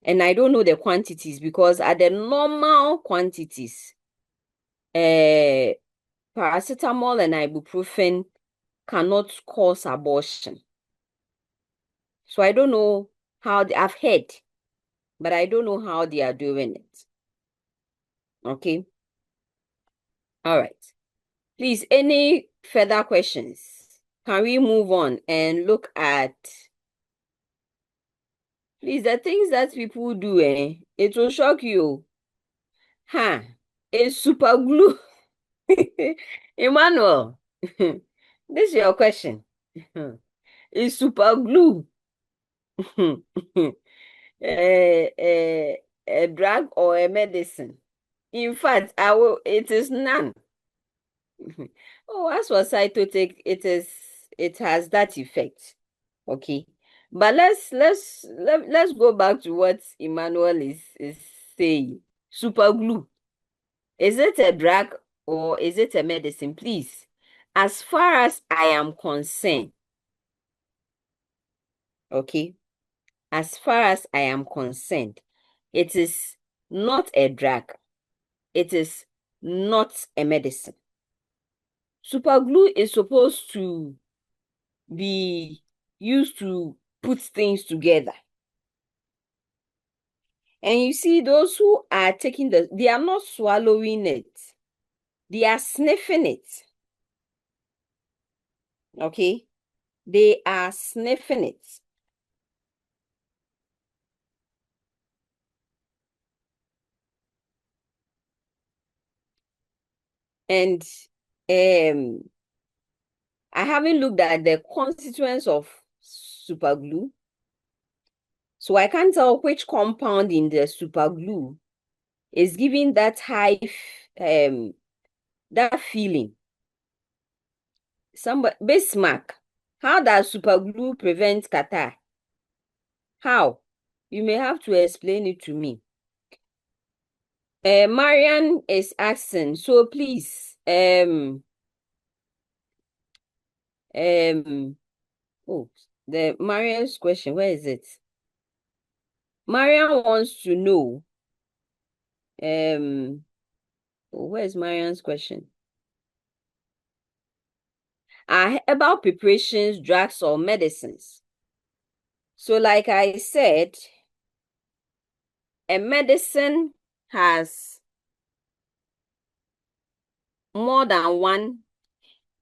And I don't know the quantities because at the normal quantities, paracetamol and ibuprofen cannot cause abortion. So I don't know how I've heard, but I don't know how they are doing it. Okay. All right. Please, any further questions? Can we move on and look at, please, the things that people do, it will shock you. Huh? It's super glue. Emmanuel, this is your question. Is super glue a drug or a medicine? In fact, it is none. Oh, as for cytotech, it has that effect. Okay. But let's go back to what Emmanuel is saying. Super glue. Is it a drug or is it a medicine? Please, as far as I am concerned, okay, as far as I am concerned, it is not a drug. It is not a medicine. Super glue is supposed to be used to put things together. And you see, those who are taking they are not swallowing it. They are sniffing it. Okay? They are sniffing it. And I haven't looked at the constituents of super glue. So I can't tell which compound in the super glue is giving that high that feeling. Bismarck, how does super glue prevent catarrh? How? You may have to explain it to me. Marian is asking, so please, oh, the Marian's question, where is it? Marian wants to know, where's Marian's question? Are herbal preparations drugs or medicines? So like I said, a medicine has more than one.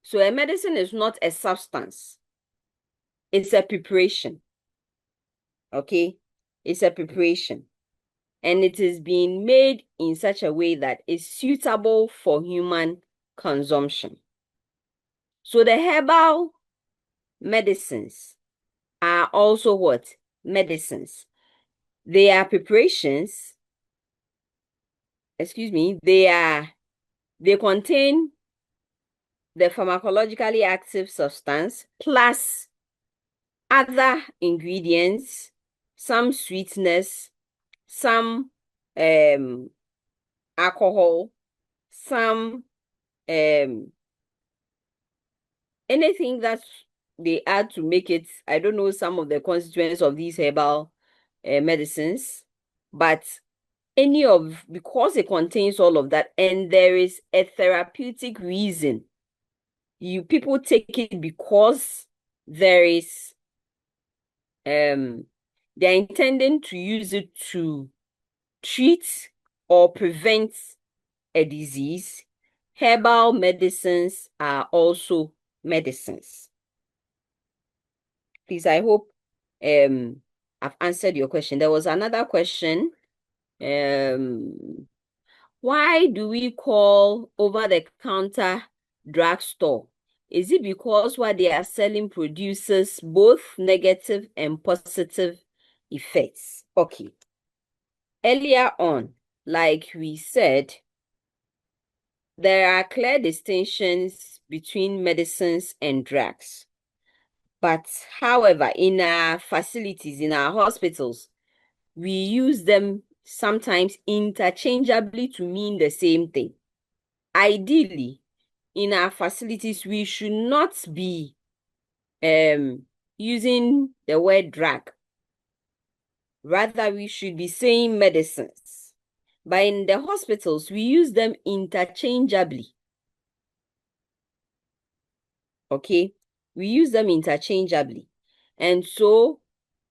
So a medicine is not a substance. It's a preparation. Okay? It's a preparation. And it is being made in such a way that it's suitable for human consumption. So the herbal medicines are also what? Medicines. They are preparations. Excuse me. They contain the pharmacologically active substance plus other ingredients, some sweetness, some alcohol, some anything that they add to make it. I don't know some of the constituents of these herbal medicines, but because it contains all of that, and there is a therapeutic reason. People take it because there is they're intending to use it to treat or prevent a disease. Herbal medicines are also medicines. Please, I hope I've answered your question. There was another question. Why do we call over-the-counter drugstore? Is it because what they are selling produces both negative and positive effects? Okay. earlier on, like we said, there are clear distinctions between medicines and drugs. But however, in our facilities, in our hospitals, we use them sometimes interchangeably to mean the same thing. Ideally, in our facilities, we should not be using the word drug. Rather, we should be saying medicines. But in the hospitals, we use them interchangeably. Okay? We use them interchangeably. And so,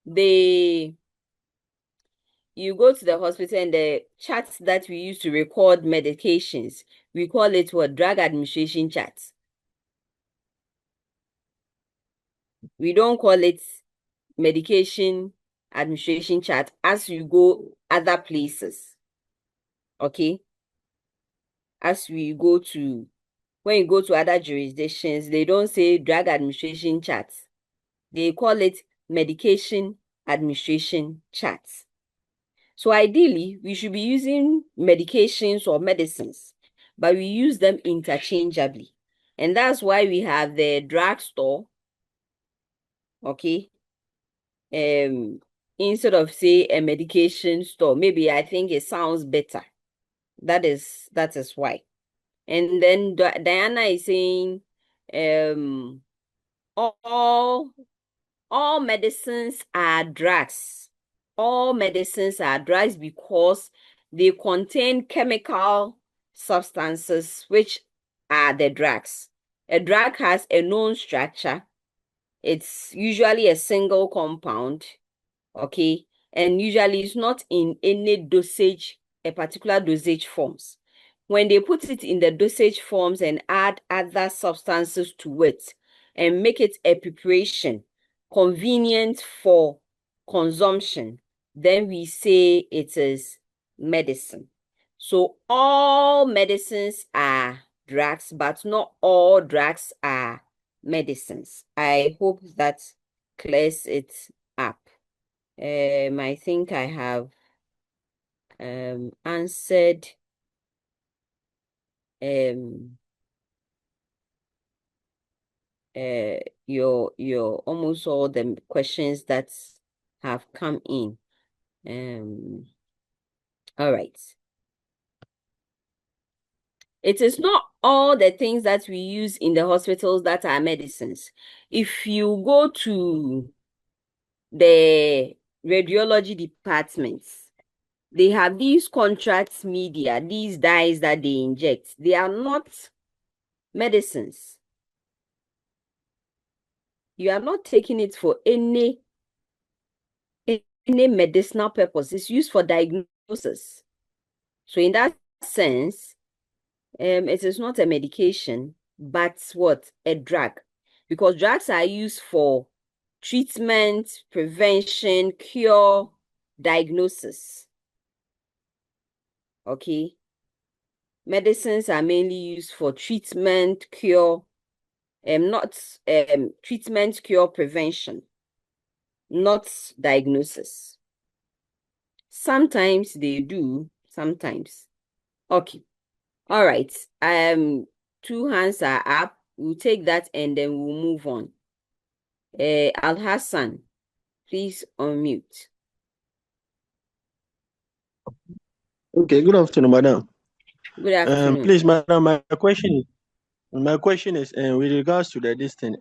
you go to the hospital and the chart that we use to record medications, we call it what? Drug administration chart. We don't call it medication administration chart as you go other places. Okay? When you go to other jurisdictions, they don't say drug administration chart. They call it medication administration chart. So ideally, we should be using medications or medicines, but we use them interchangeably. And that's why we have the drugstore, okay? Instead of say a medication store, maybe I think it sounds better. That is why. And then Diana is saying, all medicines are drugs. All medicines are drugs because they contain chemical substances which are the drugs. A drug has a known structure. It's usually a single compound, okay? And usually it's not in any dosage, a particular dosage forms. When they put it in the dosage forms and add other substances to it and make it a preparation convenient for consumption, then we say it is medicine. So all medicines are drugs, but not all drugs are medicines. I hope that clears it up. I think I have answered your almost all the questions that have come in. All right. It is not all the things that we use in the hospitals that are medicines. If you go to the radiology departments, they have these contrast media, these dyes that they inject. They are not medicines. You are not taking it for any medicinal purpose. It's used for diagnosis. So in that sense, it is not a medication, but what? A drug. Because drugs are used for treatment, prevention, cure, diagnosis. Okay? Medicines are mainly used for treatment, cure, not treatment, cure, prevention, not diagnosis. Sometimes they do, sometimes. Okay. All right. 2 hands are up. We'll take that and then we'll move on. Al Hassan, please unmute. Okay, good afternoon, madam. Good afternoon. Please, madam, my question is with regards to this thing,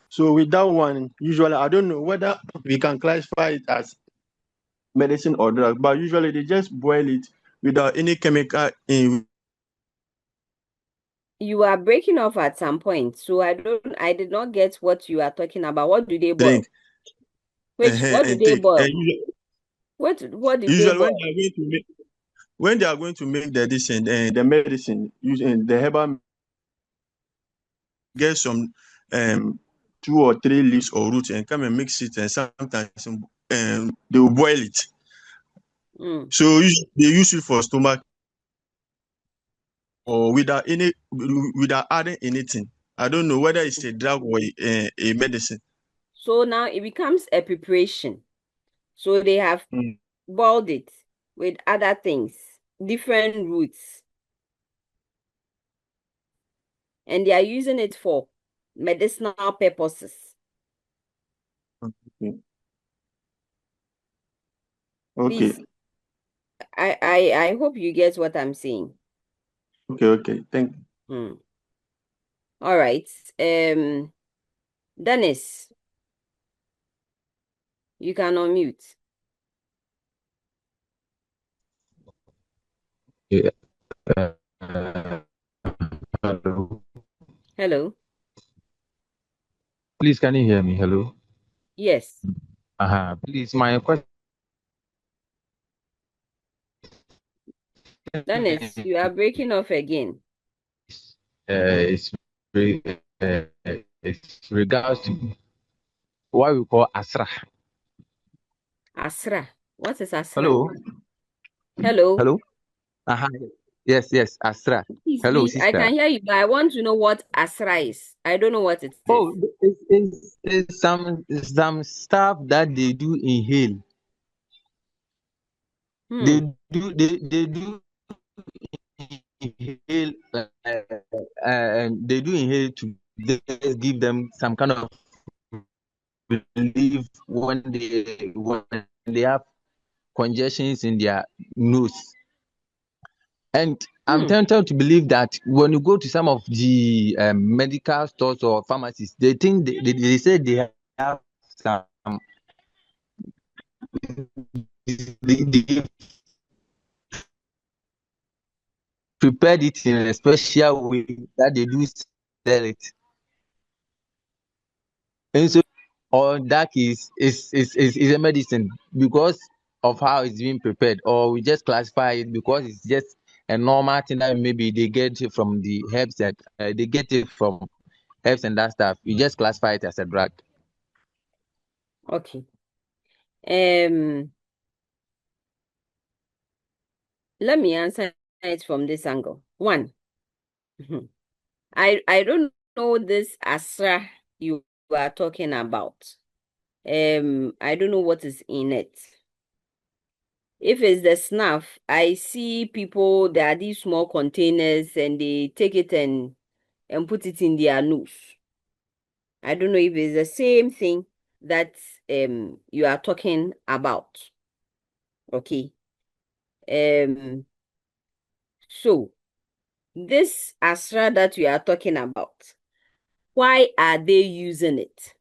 so with that one, usually I don't know whether we can classify it as medicine or drug, but usually they just boil it without any chemical in. You are breaking off at some point, so I did not get what you are talking about. What do they boil? Drink. What do they take. boil? What do Usually they boil? when they are going to make the medicine using the herbal, get some 2 or 3 leaves or roots and come and mix it, and sometimes they will boil it. So they use it for stomach or without adding anything. I don't know whether it's a drug or a medicine. So now it becomes a preparation. So they have boiled it with other things, different roots. And they are using it for medicinal purposes. Okay. Please, Okay. I hope you get what I'm saying. Okay. Thank you. All right. Dennis, you can unmute. Yeah. Hello. Hello. Please, can you hear me? Hello. Yes. Please, my question Dennis, you are breaking off again. is it's regards to what we call Asra. Asra. What is Asra? Hello. Hello. Hello. Yes, Asra. Please, Hello, please, I sister. can hear you, but I want to know what Asra is. I don't know what it is. Oh, it's some stuff that they do inhale. They do inhale, and they do inhale to just give them some kind of relief when they have congestions in their nose. And I'm tempted to believe that when you go to some of the medical stores or pharmacies, they think they say they have some they prepared it in a special way that they do sell it. And so or that is a medicine because of how it's being prepared, or we just classify it because it's just a normal thing that maybe they get it from the herbs that they get it from herbs and that stuff. We just classify it as a drug. Okay. Let me answer it from this angle. One, I don't know this Asra you are talking about. I don't know what is in it. If it's the snuff, I see people, there are these small containers and they take it and put it in their nose. I don't know if it's the same thing that you are talking about. Okay. So this Asra that we are talking about, why are they using it?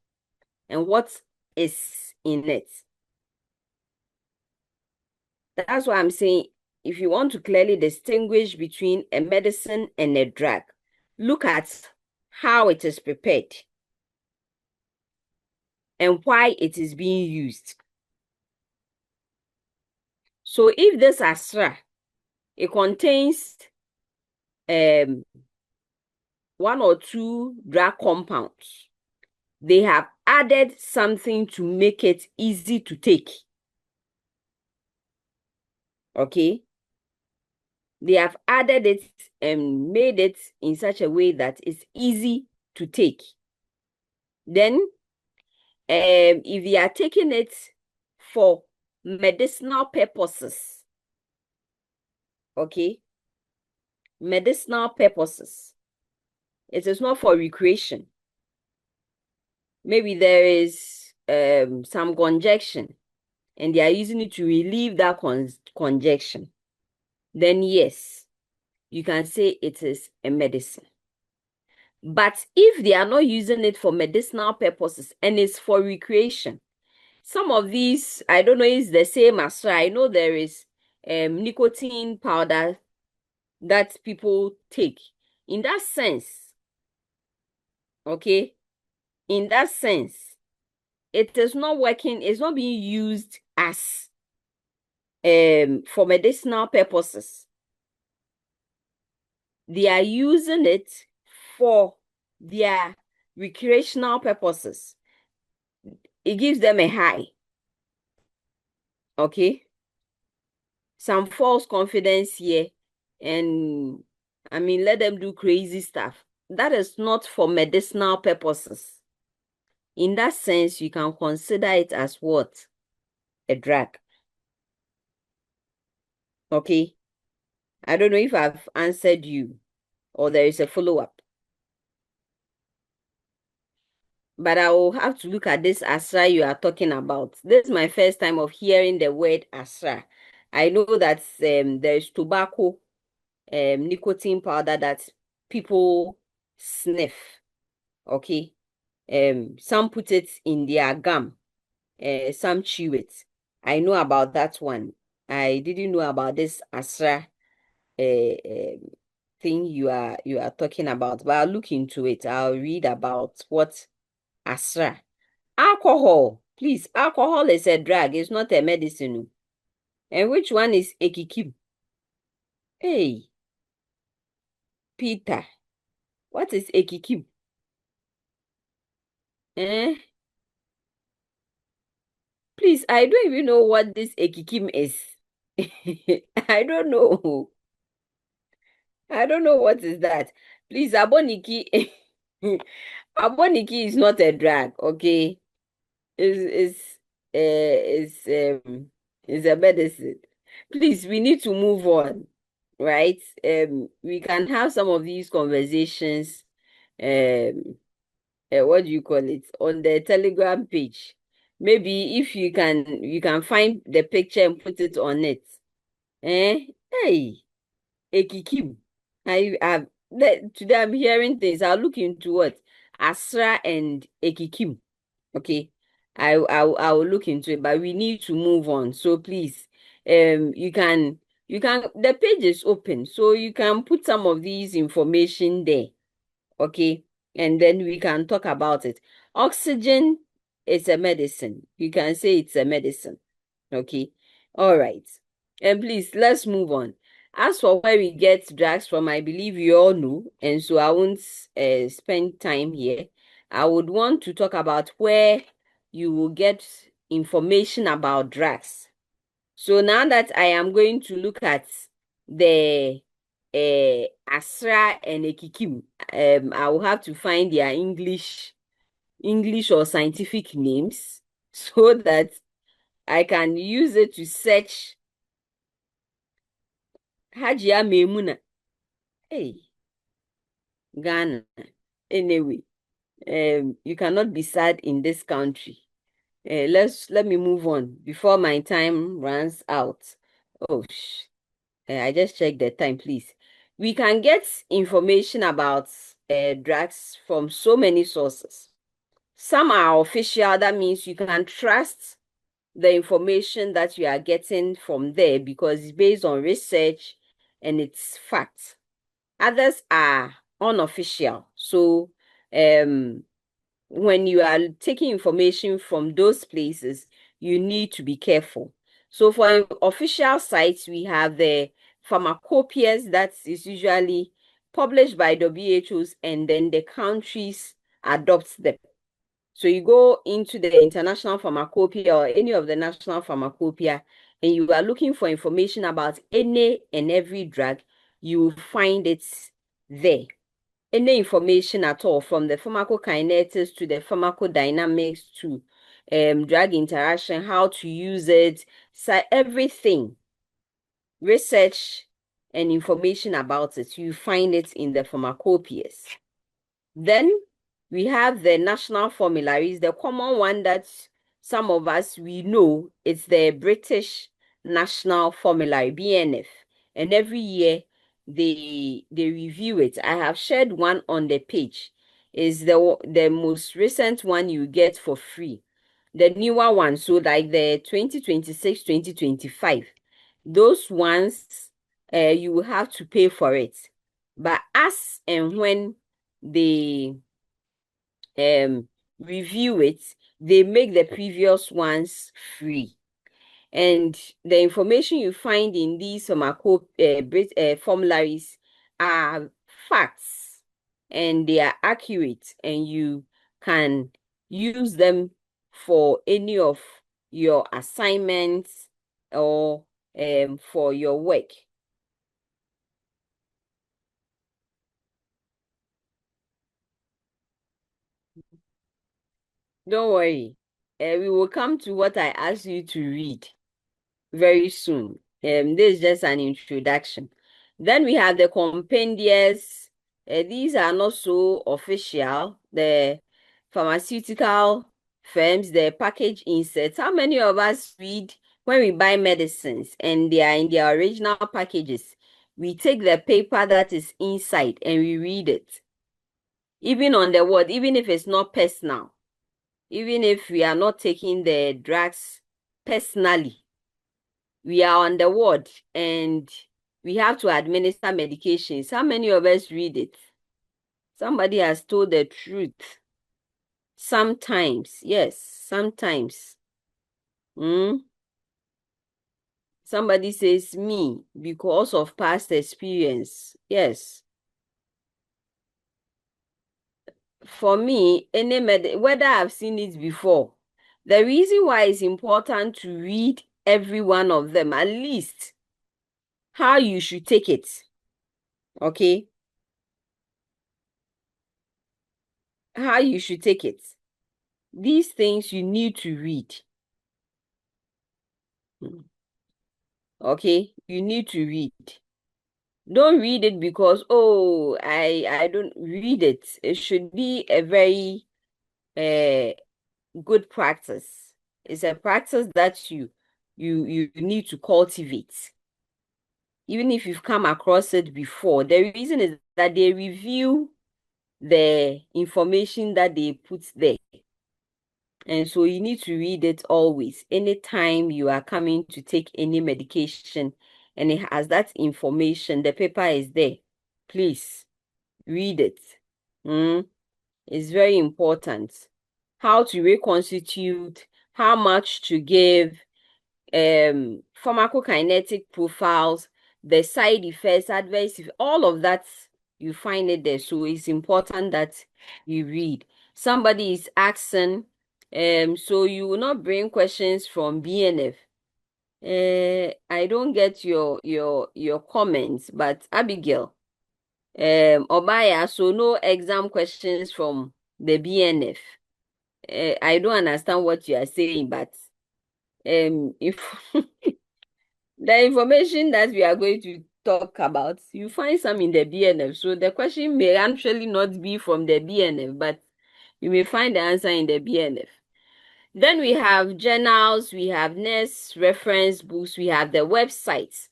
And what is in it? That's why I'm saying, if you want to clearly distinguish between a medicine and a drug, look at how it is prepared and why it is being used. So if this Asra, it contains one or two drug compounds, they have added something to make it easy to take. Okay? They have added it and made it in such a way that it's easy to take. Then, if they are taking it for medicinal purposes, okay, medicinal purposes, it is not for recreation. Maybe there is some congestion and they are using it to relieve that congestion. Then yes, you can say it is a medicine. But if they are not using it for medicinal purposes and it's for recreation, some of these, I don't know, is the same as I know there is nicotine powder that people take. In that sense, okay, in that sense, it is not working, it's not being used as for medicinal purposes. They are using it for their recreational purposes. It gives them a high. Okay? Some false confidence here. And I mean, let them do crazy stuff. That is not for medicinal purposes. in that sense, you can consider it as what? A drug. Okay? I don't know if I've answered you or there is a follow-up. But I will have to look at this ASRA you are talking about. This is my first time of hearing the word ASRA. I know that there is tobacco, nicotine powder that people sniff. Okay? Some put it in their gum. Some chew it. I know about that one. I didn't know about this ASRA thing you are talking about, but I'll look into it. I'll read about what ASRA. Alcohol, please. Alcohol is a drug. It's not a medicine. And which one is ekikim? Hey, Peter, what is ekikim? Eh? Please, I don't even know what this ekikim is. I don't know. I don't know what is that. Please, aboniki. Aboniki is not a drug, okay? Is a medicine. Please, we need to move on, right? We can have some of these conversations. What do you call it, on the Telegram page? Maybe if you can find the picture and put it on it. Hey, Ekikim. Today I'm hearing things. I'll look into what Asra and Ekikim. Okay, I will look into it, but we need to move on. So please, you can the page is open, so you can put some of these information there. Okay, and then we can talk about it. Oxygen is a medicine. You can say it's a medicine. Okay, all right, and please let's move on. As for where we get drugs from, I believe you all know, and so I won't spend time here. I would want to talk about where you will get information about drugs. So now that I am going to look at the Asra and Ekikim, I will have to find their English or scientific names so that I can use it to search Hajia Memuna. Hey, Ghana. Anyway, you cannot be sad in this country. Let me move on before my time runs out. Oh, I just checked the time, please. We can get information about drugs from so many sources. Some are official. That means you can trust the information that you are getting from there because it's based on research and it's facts. Others are unofficial. So, when you are taking information from those places, you need to be careful. So for official sites, we have the pharmacopoeias that is usually published by WHOs and then the countries adopt them. So you go into the International Pharmacopoeia or any of the national pharmacopoeia and you are looking for information about any and every drug, you will find it there. Any information at all, from the pharmacokinetics to the pharmacodynamics to drug interaction, how to use it, so everything, research and information about it, you find it in the pharmacopoeias. Then we have the national formularies, the common one that some of us, we know, it's the British National Formulary, BNF. And every year they review it. I have shared one on the page. Is the most recent one you get for free. The newer one, so like the 2026, 2025, those ones you will have to pay for it. But as and when they review it, they make the previous ones free. And the information you find in these formularies are facts and they are accurate, and you can use them for any of your assignments or for your work. Don't worry. We will come to what I asked you to read very soon. This is just an introduction. Then we have the compendiums. These are not so official. The pharmaceutical firms, the package inserts. How many of us read when we buy medicines and they are in their original packages? We take the paper that is inside and we read it. Even on the word, even if it's not personal, even if we are not taking the drugs personally, we are on the ward and we have to administer medications. How many of us read it? Somebody has told the truth. Sometimes, yes, sometimes. Somebody says me because of past experience. Yes. For me, whether I've seen it before, the reason why it's important to read every one of them, at least how you should take it. Okay? How you should take it. These things you need to read. Okay? You need to read. Don't read it because, oh, I don't read it. It should be a very good practice. It's a practice that you need to cultivate. Even if you've come across it before, the reason is that they review the information that they put there. And so you need to read it always. Anytime you are coming to take any medication and it has that information, the paper is there. Please read it. It's very important. How to reconstitute, how much to give, pharmacokinetic profiles, the side effects, adverse effects, all of that, you find it there. So it's important that you read. Somebody is asking, so you will not bring questions from BNF. I don't get your comments, but Abigail, Obaya, so no exam questions from the BNF. I don't understand what you are saying, but if the information that we are going to talk about, you find some in the BNF. So the question may actually not be from the BNF, but you may find the answer in the BNF. Then we have journals, we have NURS reference books, we have the websites.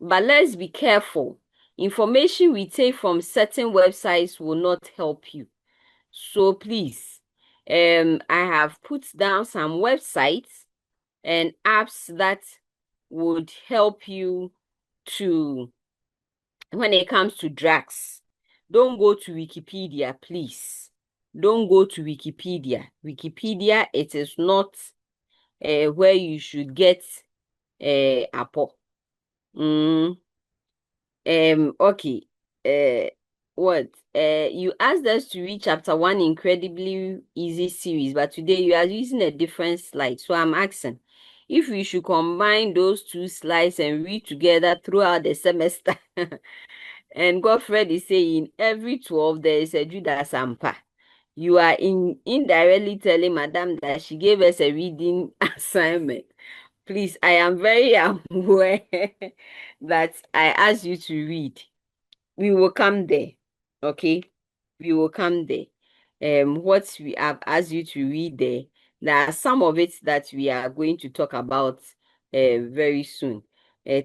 But let's be careful. Information we take from certain websites will not help you. So please, I have put down some websites and apps that would help you to, when it comes to drugs. Don't go to Wikipedia, please. Don't go to Wikipedia. Wikipedia, it is not where you should get Apple. Okay. What? You asked us to read chapter 1 incredibly easy series, but today you are using a different slide. So I'm asking if we should combine those two slides and read together throughout the semester. And Godfred is saying every 12 there is a Judas Sampa. You are indirectly telling Madam that she gave us a reading assignment. Please, I am very aware that I asked you to read. We will come there, okay? We will come there. What we have asked you to read there, there are some of it that we are going to talk about very soon.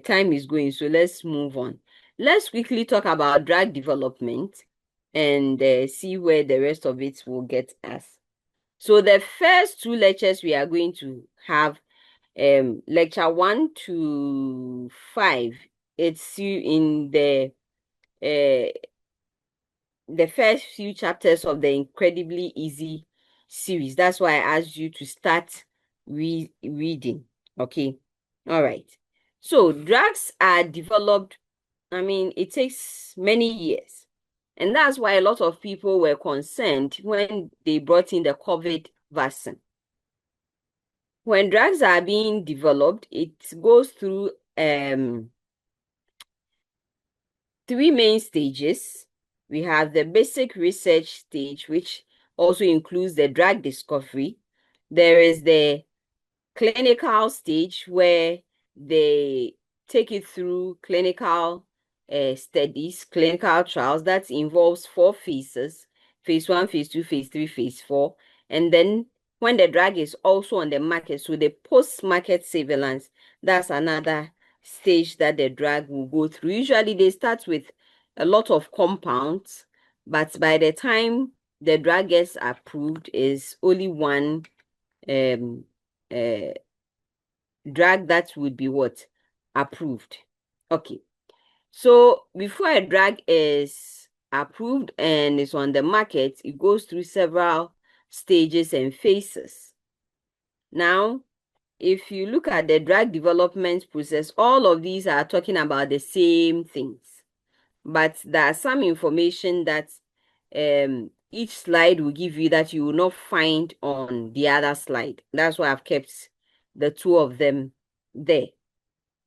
Time is going, so let's move on. Let's quickly talk about drug development and see where the rest of it will get us. So the first two lectures we are going to have, lecture 1 to 5, it's in the first few chapters of the incredibly easy series. That's why I asked you to start reading. Okay. All right. So drugs are developed. I mean, it takes many years. And that's why a lot of people were concerned when they brought in the COVID vaccine. When drugs are being developed, it goes through 3 main stages. We have the basic research stage, which also includes the drug discovery. There is the clinical stage where they take it through clinical studies, clinical trials. That involves 4 phases: phase 1, phase 2, phase 3, phase 4. And then when the drug is also on the market, so the post-market surveillance, that's another stage that the drug will go through. Usually they start with a lot of compounds, but by the time the drug gets approved, is only one uh, drug that would be what? Approved. Okay. So before a drug is approved and is on the market, it goes through several stages and phases. Now, if you look at the drug development process, all of these are talking about the same things. But there are some information that each slide will give you that you will not find on the other slide. That's why I've kept the 2 of them there.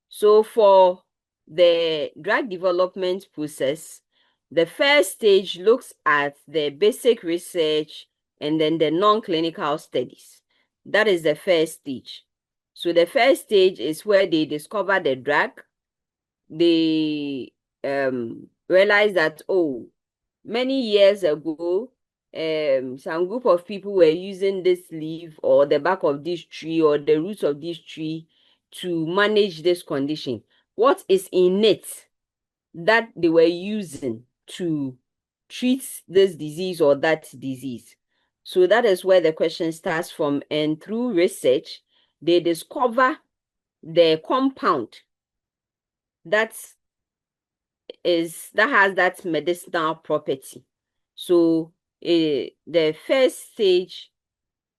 So for the drug development process, the first stage looks at the basic research and then the non-clinical studies. That is the first stage. So the first stage is where they discover the drug. They realize that, oh, many years ago, some group of people were using this leaf or the bark of this tree or the roots of this tree to manage this condition. What is in it that they were using to treat this disease or that disease? So that is where the question starts from. And through research, they discover the compound that has that medicinal property. So the first stage,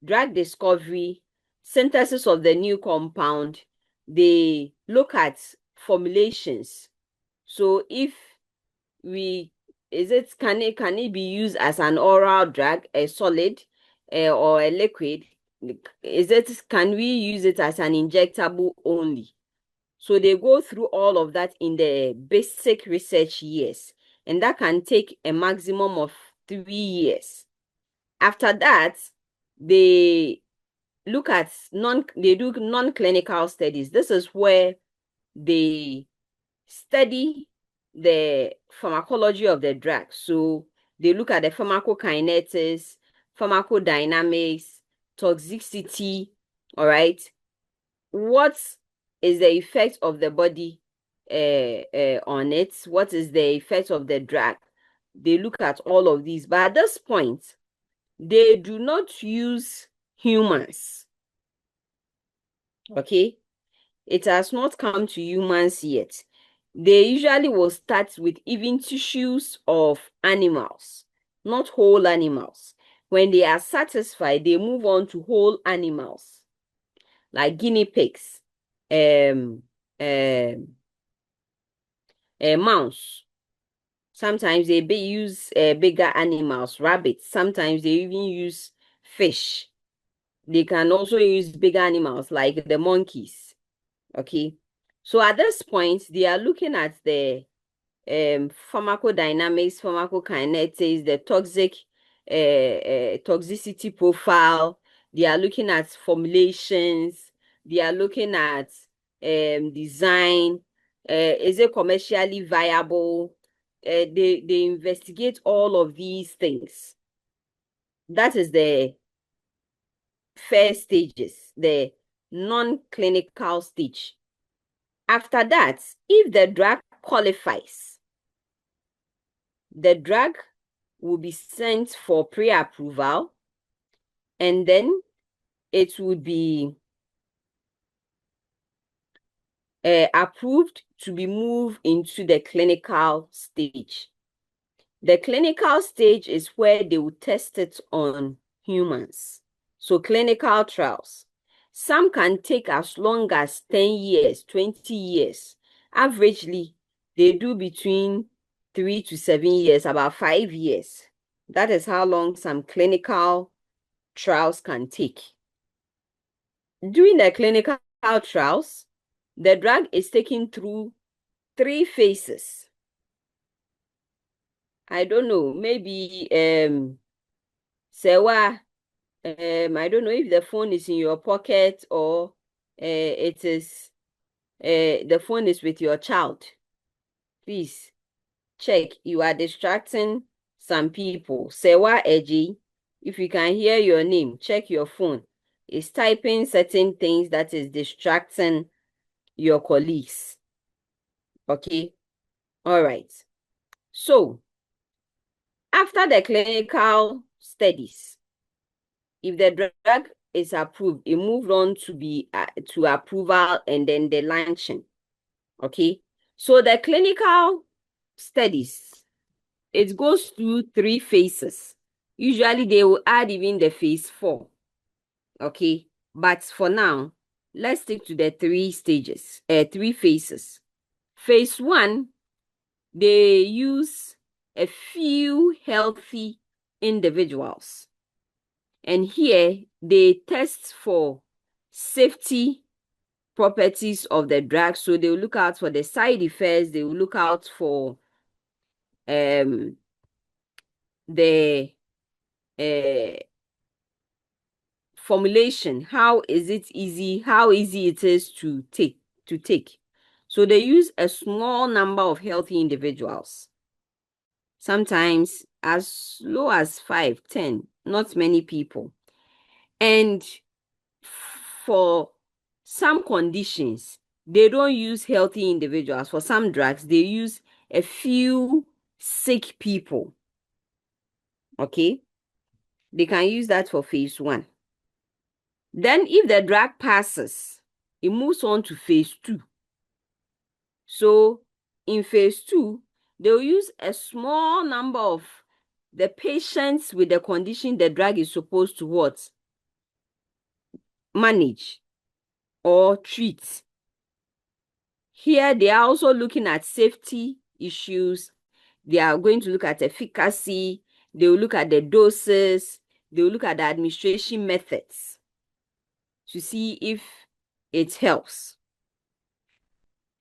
drug discovery, synthesis of the new compound, they look at formulations. So if can it be used as an oral drug, a solid, or a liquid? Can we use it as an injectable only? So they go through all of that in the basic research years, and that can take a maximum of 3 years. After that, they do non-clinical studies. This is where they study the pharmacology of the drug. So they look at the pharmacokinetics, pharmacodynamics, toxicity, all right? What is the effect of the body on it? What is the effect of the drug? They look at all of these. But at this point, they do not use humans. Okay? It has not come to humans yet. They usually will start with even tissues of animals, not whole animals. When they are satisfied, they move on to whole animals, like guinea pigs, a mouse. Sometimes they use bigger animals, rabbits. Sometimes they even use fish. They can also use bigger animals like the monkeys. Okay. So at this point, they are looking at the pharmacodynamics, pharmacokinetics, the toxicity profile. They are looking at formulations. They are looking at design. Is it commercially viable? They investigate all of these things. That is the first stages, the non-clinical stage. After that, if the drug qualifies, the drug will be sent for pre-approval, and then it would be approved to be moved into the clinical stage. The clinical stage is where they will test it on humans. So clinical trials. Some can take as long as 10 years, 20 years. Averagely, they do between 3 to 7 years, about 5 years. That is how long some clinical trials can take. During the clinical trials, the drug is taken through 3 phases. I don't know, maybe Sewa I don't know if the phone is in your pocket or it is the phone is with your child. Please check. You are distracting some people. Sewa Eji, if you can hear your name, check your phone. It's typing certain things that is distracting your colleagues. Okay? All right. So, after the clinical studies, if the drug is approved, it moved on to be to approval and then the launching. Okay? So, the clinical studies, it goes through 3 phases. Usually, they will add even the phase 4. Okay? But for now, let's stick to the 3 stages, 3 phases. Phase 1, they use a few healthy individuals. And here, they test for safety properties of the drug. So they will look out for the side effects. They will look out for the formulation. How is it easy? How easy it is to take. So they use a small number of healthy individuals. Sometimes as low as 5, 10, not many people. And for some conditions, they don't use healthy individuals. For some drugs, they use a few sick people. Okay? They can use that for phase 1. Then if the drug passes, it moves on to phase 2. So in phase 2, they'll use a small number of the patients with the condition the drug is supposed to what? Manage or treat. Here, they are also looking at safety issues. They are going to look at efficacy. They will look at the doses. They will look at the administration methods to see if it helps.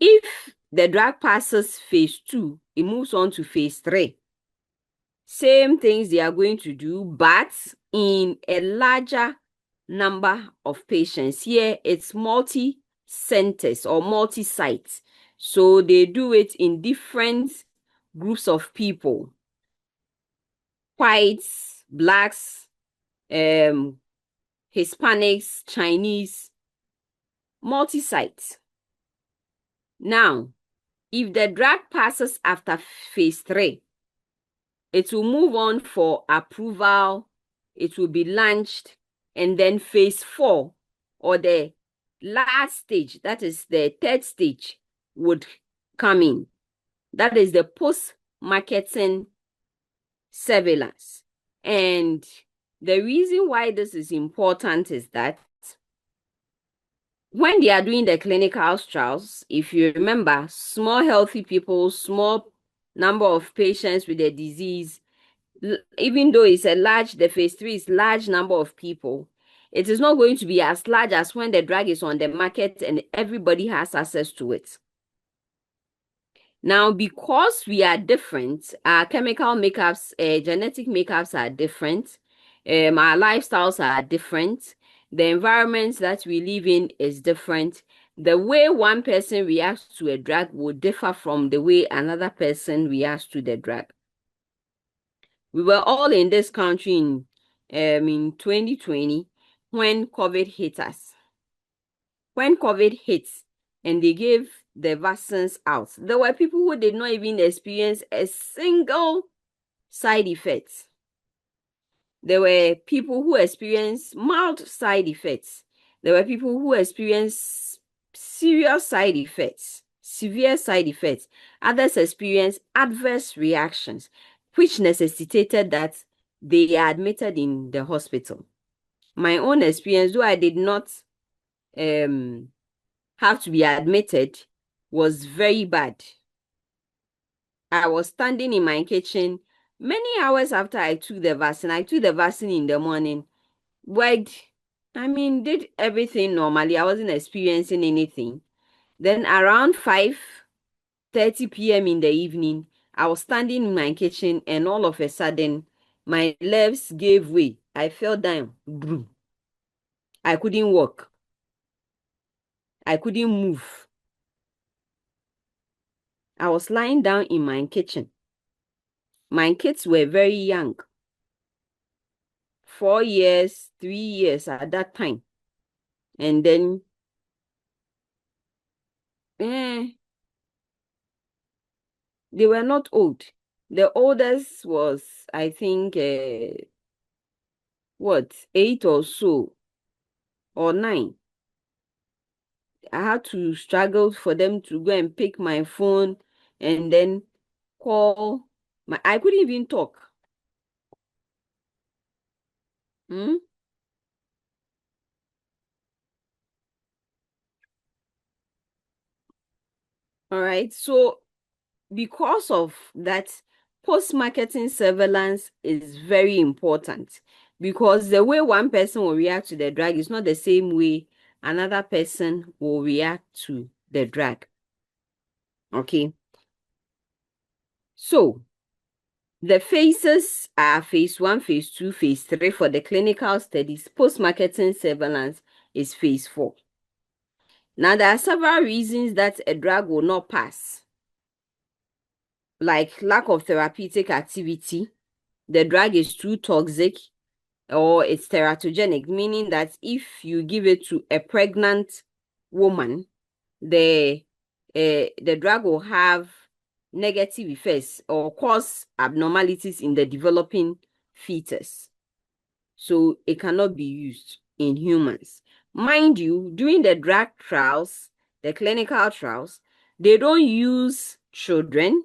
If the drug passes phase 2, it moves on to phase 3. Same things they are going to do, but in a larger number of patients. Here, it's multi-centers or multi-sites. So they do it in different groups of people. Whites, blacks, Hispanics, Chinese, multi-sites. Now, if the drug passes after phase 3, it will move on for approval, it will be launched, and then phase 4, or the last stage, that is the 3rd stage, would come in. That is the post-marketing surveillance. And the reason why this is important is that when they are doing the clinical trials, if you remember, small healthy people, small number of patients with the disease, even though it's the phase 3 is large number of people, it is not going to be as large as when the drug is on the market and everybody has access to it. Now, because we are different, our chemical makeups, genetic makeups are different, our lifestyles are different, the environment that we live in is different. The way one person reacts to a drug will differ from the way another person reacts to the drug. We were all in this country in 2020 when COVID hit us. When COVID hit and they gave the vaccines out, there were people who did not even experience a single side effect. There were people who experienced mild side effects. There were people who experienced serious side effects, severe side effects. Others experienced adverse reactions, which necessitated that they are admitted in the hospital. My own experience, though I did not have to be admitted, was very bad. I was standing in my kitchen many hours after I took the vaccine. I took the vaccine in the morning. Did everything normally. I wasn't experiencing anything. Then around 5:30 p.m. in the evening, I was standing in my kitchen and all of a sudden, my legs gave way. I fell down. Boom. I couldn't walk. I couldn't move. I was lying down in my kitchen. My kids were very young. 4 years, 3 years at that time. And then, they were not old. The oldest was, I think, 8 or so, or 9. I had to struggle for them to go and pick my phone and then call. I couldn't even talk. Hmm? All right. So because of that, post-marketing surveillance is very important, because the way one person will react to the drug is not the same way another person will react to the drug. Okay. So the phases are phase 1, phase 2, phase 3 for the clinical studies. Post-marketing surveillance is phase 4. Now, there are several reasons that a drug will not pass, like lack of therapeutic activity. The drug is too toxic, or it's teratogenic, meaning that if you give it to a pregnant woman, the drug will have negative effects or cause abnormalities in the developing fetus. So it cannot be used in humans. Mind you, during the drug trials, the clinical trials, they don't use children,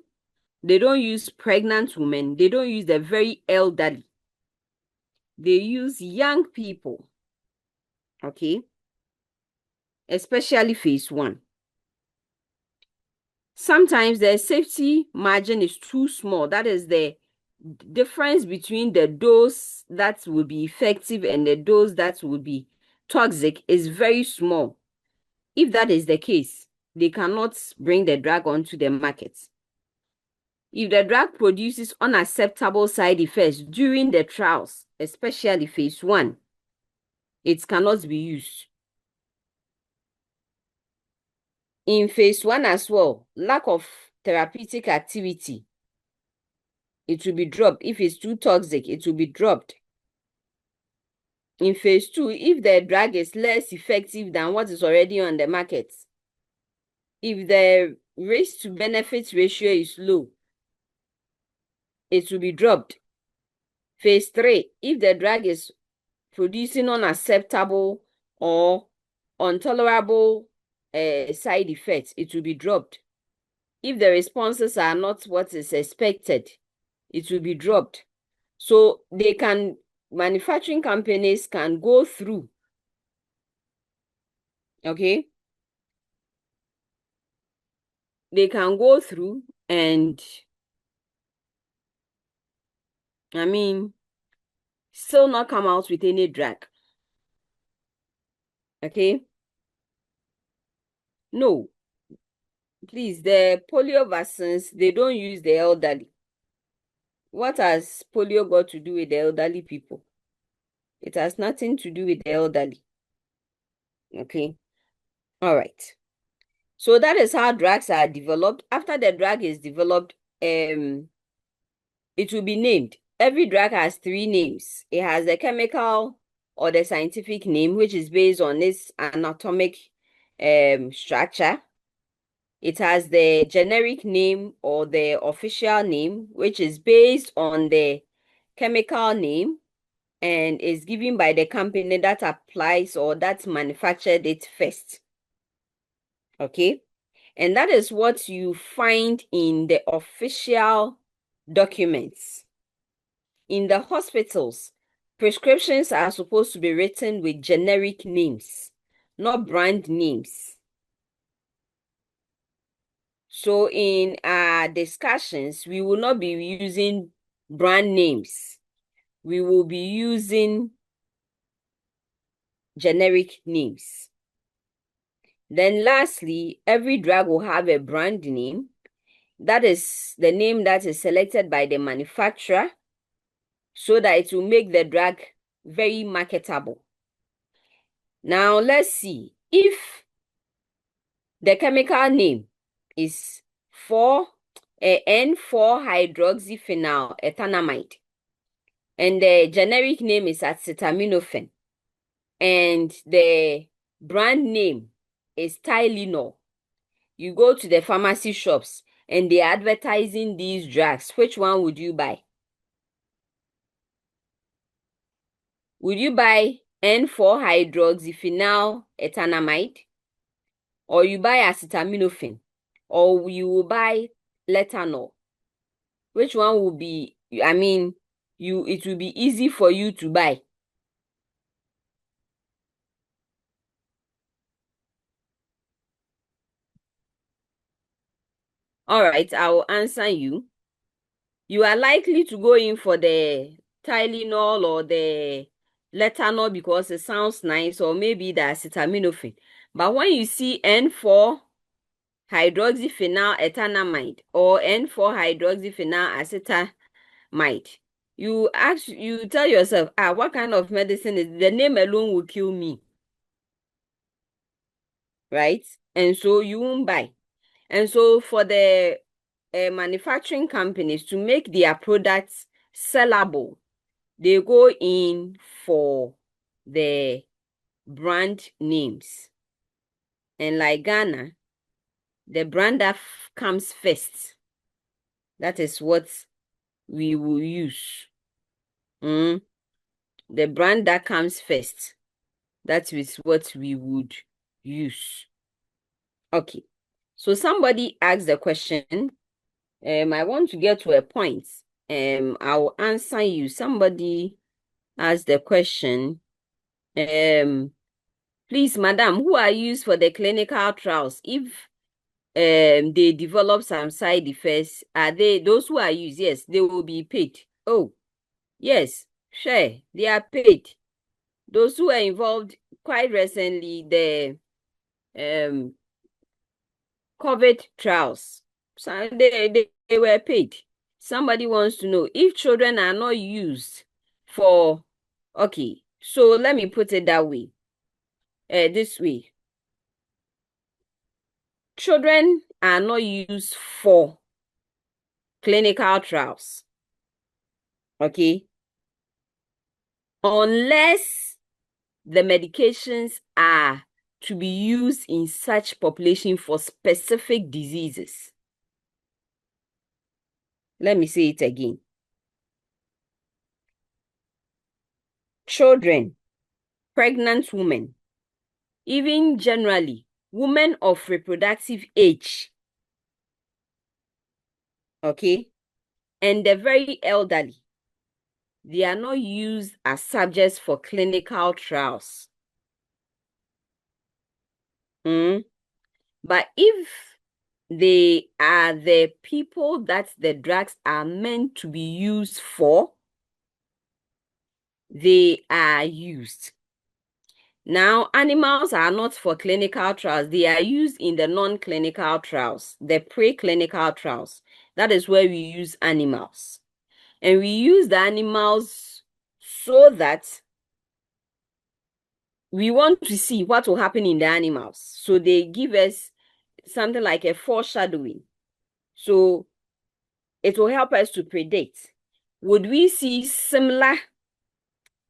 they don't use pregnant women, they don't use the very elderly. They use young people, okay? Especially phase 1. Sometimes the safety margin is too small. That is the difference between the dose that will be effective and the dose that will be toxic is very small. If that is the case, they cannot bring the drug onto the market. If the drug produces unacceptable side effects during the trials, especially phase 1, it cannot be used. In phase 1 as well, lack of therapeutic activity, it will be dropped. If it's too toxic, it will be dropped. In phase 2, if the drug is less effective than what is already on the market, if the risk to benefit ratio is low, it will be dropped. Phase 3, if the drug is producing unacceptable or intolerable side effects, it will be dropped. If the responses are not what is expected, it will be dropped. So manufacturing companies can go through, okay? They can go through and, still not come out with any drug. Okay? No. Please, the polio vaccines, they don't use the elderly. What has polio got to do with the elderly people? It has nothing to do with the elderly. Okay? All right. So that is how drugs are developed. After the drug is developed, it will be named. Every drug has 3 names. It has the chemical or the scientific name, which is based on its anatomic structure. It has the generic name or the official name, which is based on the chemical name and is given by the company that applies or that manufactured it first. Okay? And that is what you find in the official documents. In the hospitals, prescriptions are supposed to be written with generic names, not brand names. So in our discussions, we will not be using brand names. We will be using generic names. Then lastly, every drug will have a brand name. That is the name that is selected by the manufacturer so that it will make the drug very marketable. Now, let's see. If the chemical name is N4-hydroxyphenyl ethanamide, and the generic name is acetaminophen, and the brand name is Tylenol, you go to the pharmacy shops and they're advertising these drugs, which one would you buy? Would you buy N4-hydroxyphenyl ethanamide? Or you buy acetaminophen? Or you will buy Letanol? Which one will be, I mean, it will be easy for you to buy? All right, I will answer you. You are likely to go in for the Tylenol or the Letanol because it sounds nice, or maybe the acetaminophen. But when you see N4-hydroxyphenyl ethanamide or N4-hydroxyphenyl acetamide, you tell yourself, what kind of medicine is the name alone will kill me, right? And so you won't buy. And so for the manufacturing companies to make their products sellable, they go in for the brand names. And like Ghana, the brand that comes first, that is what we will use. The brand that comes first, that is what we would use. Okay. So somebody asked the question. I want to get to a point. I'll answer you. Somebody asked the question. Please, madam, who are used for the clinical trials? If they develop some side effects, are they those who are used? Yes, they will be paid. Oh, yes, sure, they are paid. Those who are involved quite recently, the COVID trials, so they were paid. Somebody wants to know if children are not used for, okay, so let me put it that way, this way. Children are not used for clinical trials, okay? Unless the medications are to be used in such population for specific diseases. Let me say it again. Children, pregnant women, even generally, women of reproductive age, okay, and the very elderly, they are not used as subjects for clinical trials. But if they are the people that the drugs are meant to be used for, they are used. Now, animals are not for clinical trials. They are used in the non-clinical trials, the preclinical trials. That is where we use animals. And we use the animals so that we want to see what will happen in the animals. So they give us something like a foreshadowing. So it will help us to predict, would we see similar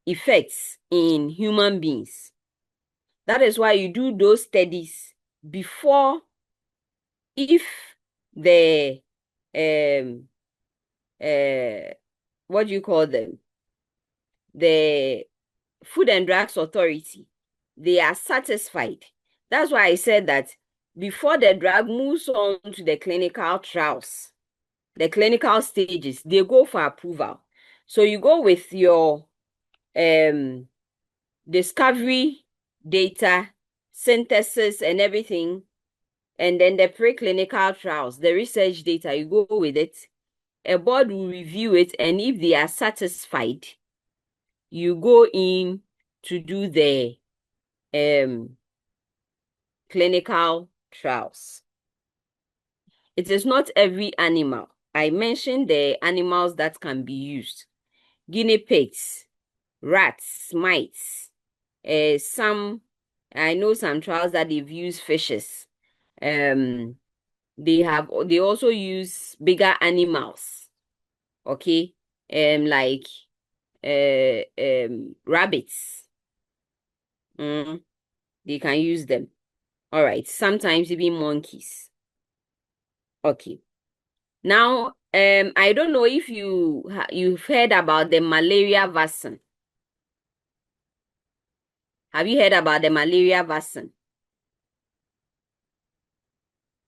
effects in human beings? That is why you do those studies before, if the what do you call them? The Food and Drugs Authority, they are satisfied. That's why I said that before the drug moves on to the clinical trials, the clinical stages, they go for approval. So you go with your discovery data, synthesis and everything, and then the preclinical trials, the research data, you go with it. A board will review it, and if they are satisfied, you go in to do the clinical trials. It is not every animal. I mentioned the animals that can be used. Guinea pigs, rats, mites. I know some trials that they've used fishes. They also use bigger animals. Okay, like rabbits. They can use them. All right, sometimes even monkeys. Okay. Now, I don't know if you've heard about the malaria vaccine. Have you heard about the malaria vaccine?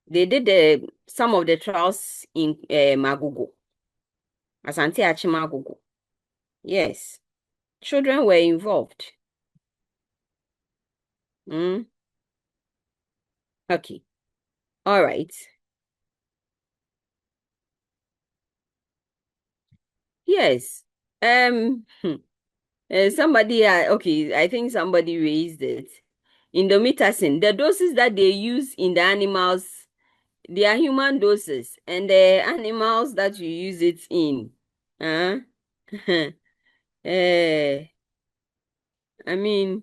They did some of the trials in Magogo, Asante Achi Magogo. Yes, children were involved. Okay. All right. Yes. Somebody, okay, I think somebody raised it. Indomethacin, the doses that they use in the animals, they are human doses, and the animals that you use it in, I mean,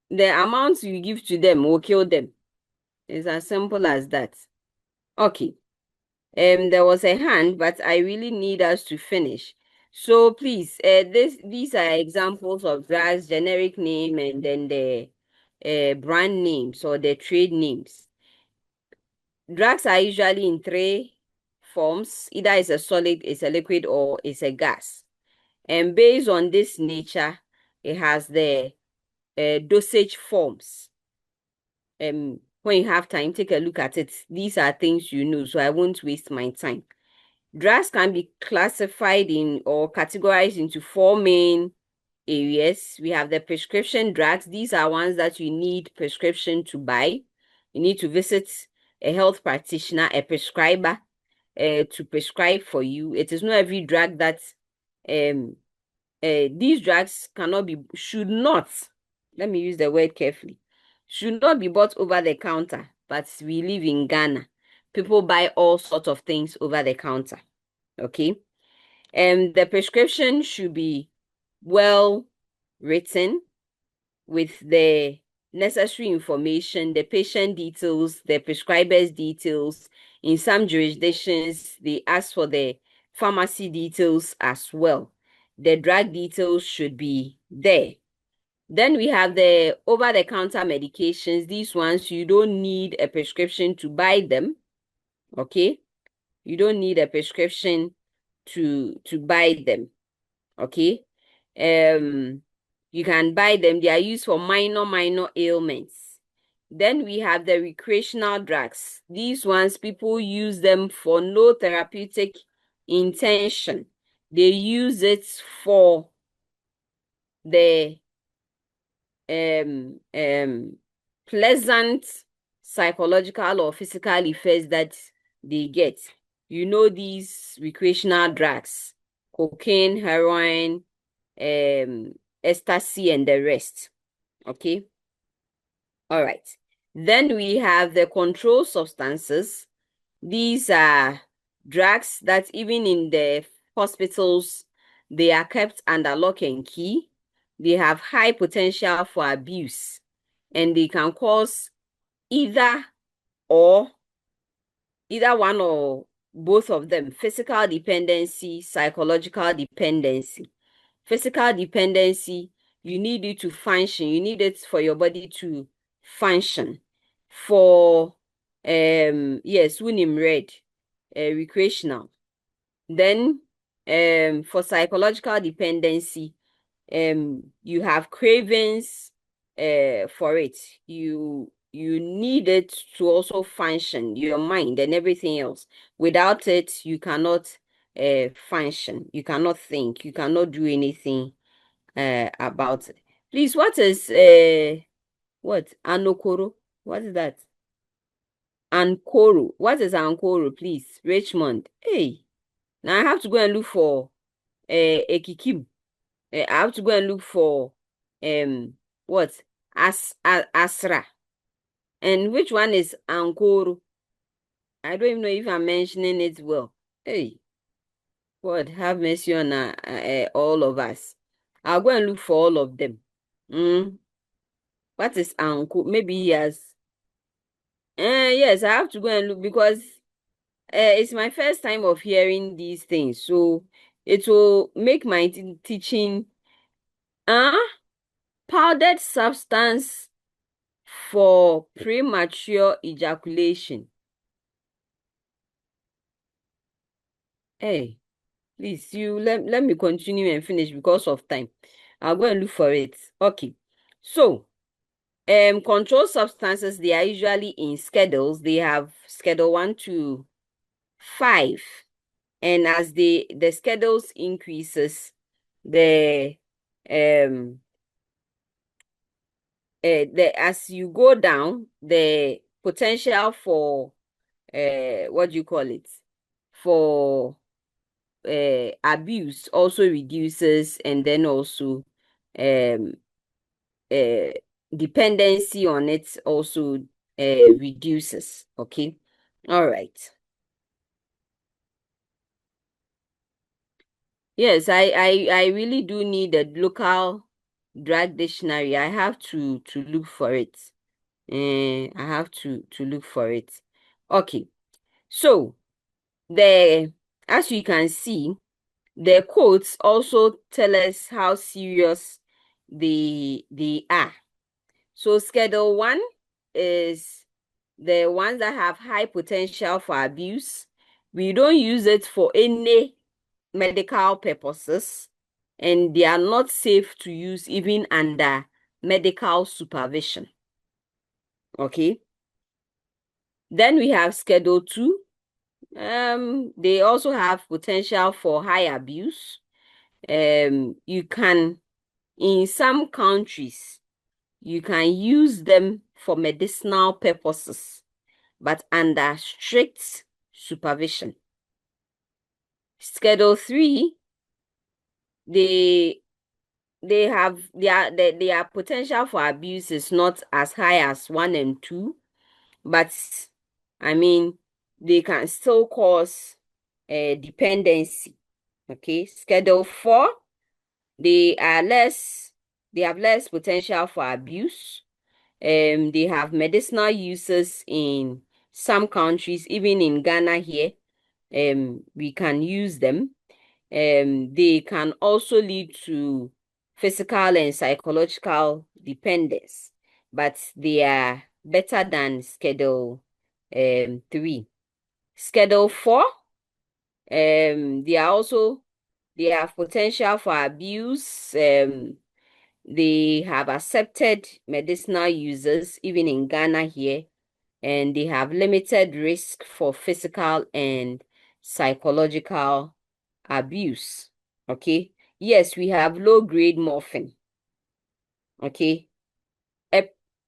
the amounts you give to them will kill them. It's as simple as that. Okay. There was a hand, but I really need us to finish. So please, these are examples of drugs, generic name, and then the brand names or the trade names. Drugs are usually in three forms. Either it's a solid, it's a liquid, or it's a gas. And based on this nature, it has the dosage forms. When you have time, take a look at it. These are things you know, so I won't waste my time. Drugs can be classified in or categorized into four main areas. We have the prescription drugs. These are ones that you need prescription to buy. You need to visit a health practitioner, a prescriber, to prescribe for you. It is not every drug that these drugs should not, let me use the word carefully, should not be bought over the counter, but we live in Ghana. People buy all sorts of things over the counter. Okay. The prescription should be well written with the necessary information, the patient details, the prescriber's details. In some jurisdictions, they ask for the pharmacy details as well. The drug details should be there. Then we have the over-the-counter medications. These ones, you don't need a prescription to buy them. Okay? You don't need a prescription to buy them. Okay? You can buy them. They are used for minor ailments. Then we have the recreational drugs. These ones, people use them for no therapeutic intention. They use it for the pleasant psychological or physical effects that they get. You know these recreational drugs, cocaine, heroin, ecstasy, and the rest. Okay. All right. Then we have the controlled substances. These are drugs that even in the hospitals, they are kept under lock and key. They have high potential for abuse, and they can cause either one or both of them: physical dependency, psychological dependency. Physical dependency, you need it to function. You need it for your body to function. For, yes, Wunim Red, recreational. Then, for psychological dependency, you have cravings for it. You need it to also function, your mind and everything else. Without it, you cannot function. You cannot think. You cannot do anything about it. Please, what is Anokoro? What is that? Ankoro. What is Ankoro, please? Richmond. Hey, now I have to go and look for Ekikim. I have to go and look for what? Asra. And which one is Ankoro? I don't even know if I'm mentioning it well. Hey. God have mercy on all of us. I'll go and look for all of them. What is uncle? Maybe he has. Yes, I have to go and look because it's my first time of hearing these things. So it will make my teaching. Powdered substance for premature ejaculation. Hey, please, let me continue and finish because of time. I'll go and look for it. Okay. So, controlled substances, they are usually in schedules. They have schedule 1 to 5. And as the schedules increases, the as you go down, the potential for what do you call it? For abuse also reduces, and then also um uh dependency on it also reduces. Okay. All right. Yes, I really do need a local drug dictionary. I have to look for it. I have to look for it. Okay. So as you can see, the quotes also tell us how serious they are. So Schedule 1 is the ones that have high potential for abuse. We don't use it for any medical purposes, and they are not safe to use even under medical supervision. Okay. Then we have Schedule 2. They also have potential for high abuse. You can, in some countries, you can use them for medicinal purposes, but under strict supervision. Schedule 3, their potential for abuse is not as high as 1 and 2, but I mean, they can still cause dependency. Okay. Schedule 4, they have less potential for abuse. They have medicinal uses in some countries, even in Ghana here. We can use them. They can also lead to physical and psychological dependence, but they are better than Schedule 3. Schedule 4, they have potential for abuse. They have accepted medicinal users, even in Ghana here, and they have limited risk for physical and psychological abuse. Okay. Yes, we have low-grade morphine. Okay.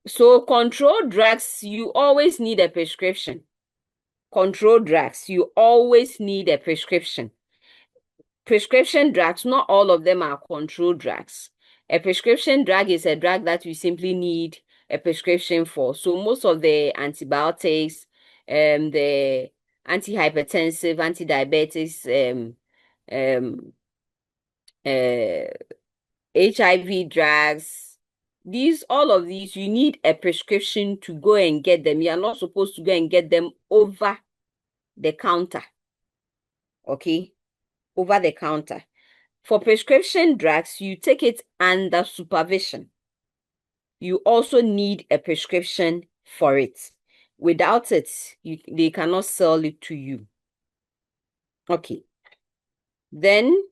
So controlled drugs, you always need a prescription. Controlled drugs, you always need a prescription. Prescription drugs, not all of them are controlled drugs. A prescription drug is a drug that you simply need a prescription for. So most of the antibiotics, the antihypertensive, antidiabetics, HIV drugs, all of these, you need a prescription to go and get them. You are not supposed to go and get them over the counter. Okay? Over the counter. For prescription drugs, you take it under supervision. You also need a prescription for it. Without it, they cannot sell it to you. Okay. Then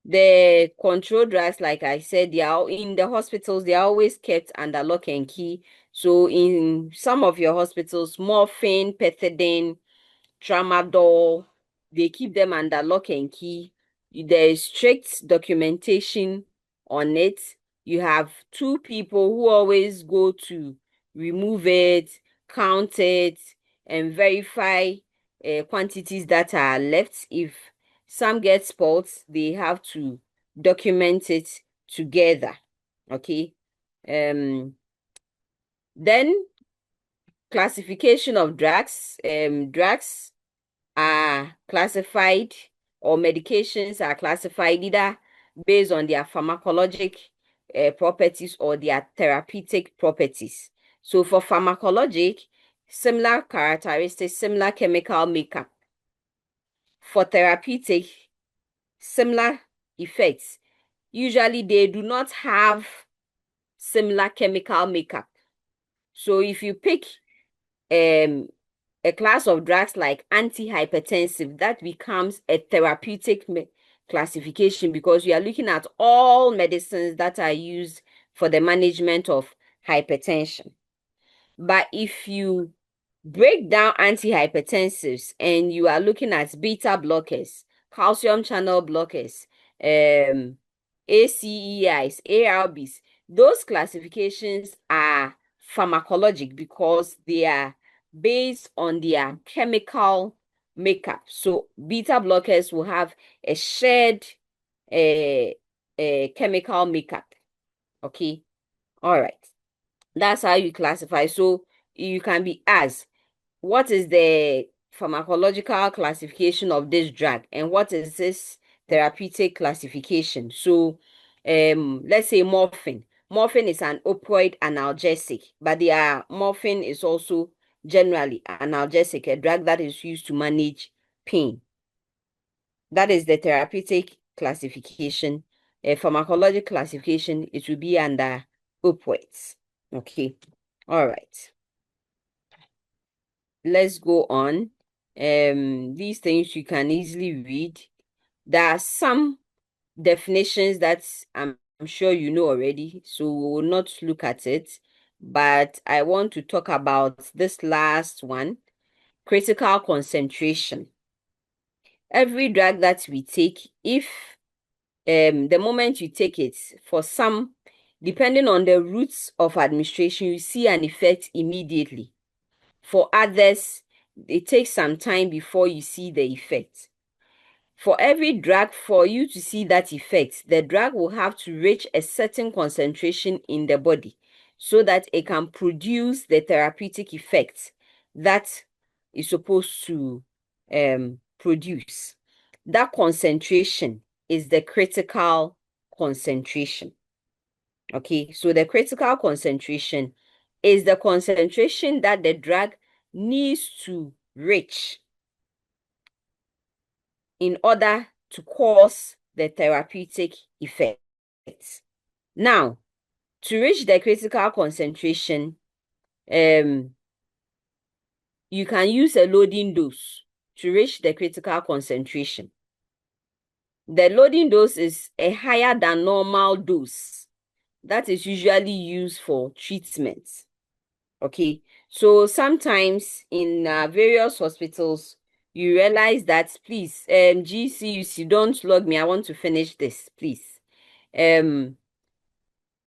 the control drugs, like I said, they are in the hospitals, they are always kept under lock and key. So in some of your hospitals, morphine, pethidine, tramadol, they keep them under lock and key. There is strict documentation on it. You have 2 people who always go to remove it, count it, and verify quantities that are left. If some get spots, they have to document it together. Okay. Then classification of drugs. Drugs are classified or medications are classified either based on their pharmacologic properties or their therapeutic properties. So for pharmacologic, similar characteristics, similar chemical makeup. For therapeutic, similar effects. Usually they do not have similar chemical makeup. So if you pick a class of drugs like antihypertensive, that becomes a therapeutic classification because you are looking at all medicines that are used for the management of hypertension. But if you break down antihypertensives and you are looking at beta blockers, calcium channel blockers, ACEIs, ARBs, those classifications are pharmacologic because they are based on their chemical makeup. So beta blockers will have a shared chemical makeup. Okay. All right. That's how you classify. So you can be asked, what is the pharmacological classification of this drug and what is this therapeutic classification? So let's say morphine. Morphine is an opioid analgesic, but morphine is also generally analgesic, a drug that is used to manage pain. That is the therapeutic classification. A pharmacological classification, it will be under opioids. Okay. All right. Let's go on. These things you can easily read. There are some definitions that I'm sure you know already, so we will not look at it. But I want to talk about this last one, critical concentration. Every drug that we take, if the moment you take it, for some, depending on the routes of administration, you see an effect immediately. For others, it takes some time before you see the effect. For every drug, for you to see that effect, the drug will have to reach a certain concentration in the body so that it can produce the therapeutic effect that is supposed to produce. That concentration is the critical concentration. Okay, so the critical concentration is the concentration that the drug needs to reach in order to cause the therapeutic effect. Now, to reach the critical concentration, you can use a loading dose to reach the critical concentration. The loading dose is a higher than normal dose that is usually used for treatment. Okay, so sometimes in various hospitals, you realize that, please, GCUC, don't log me. I want to finish this, please.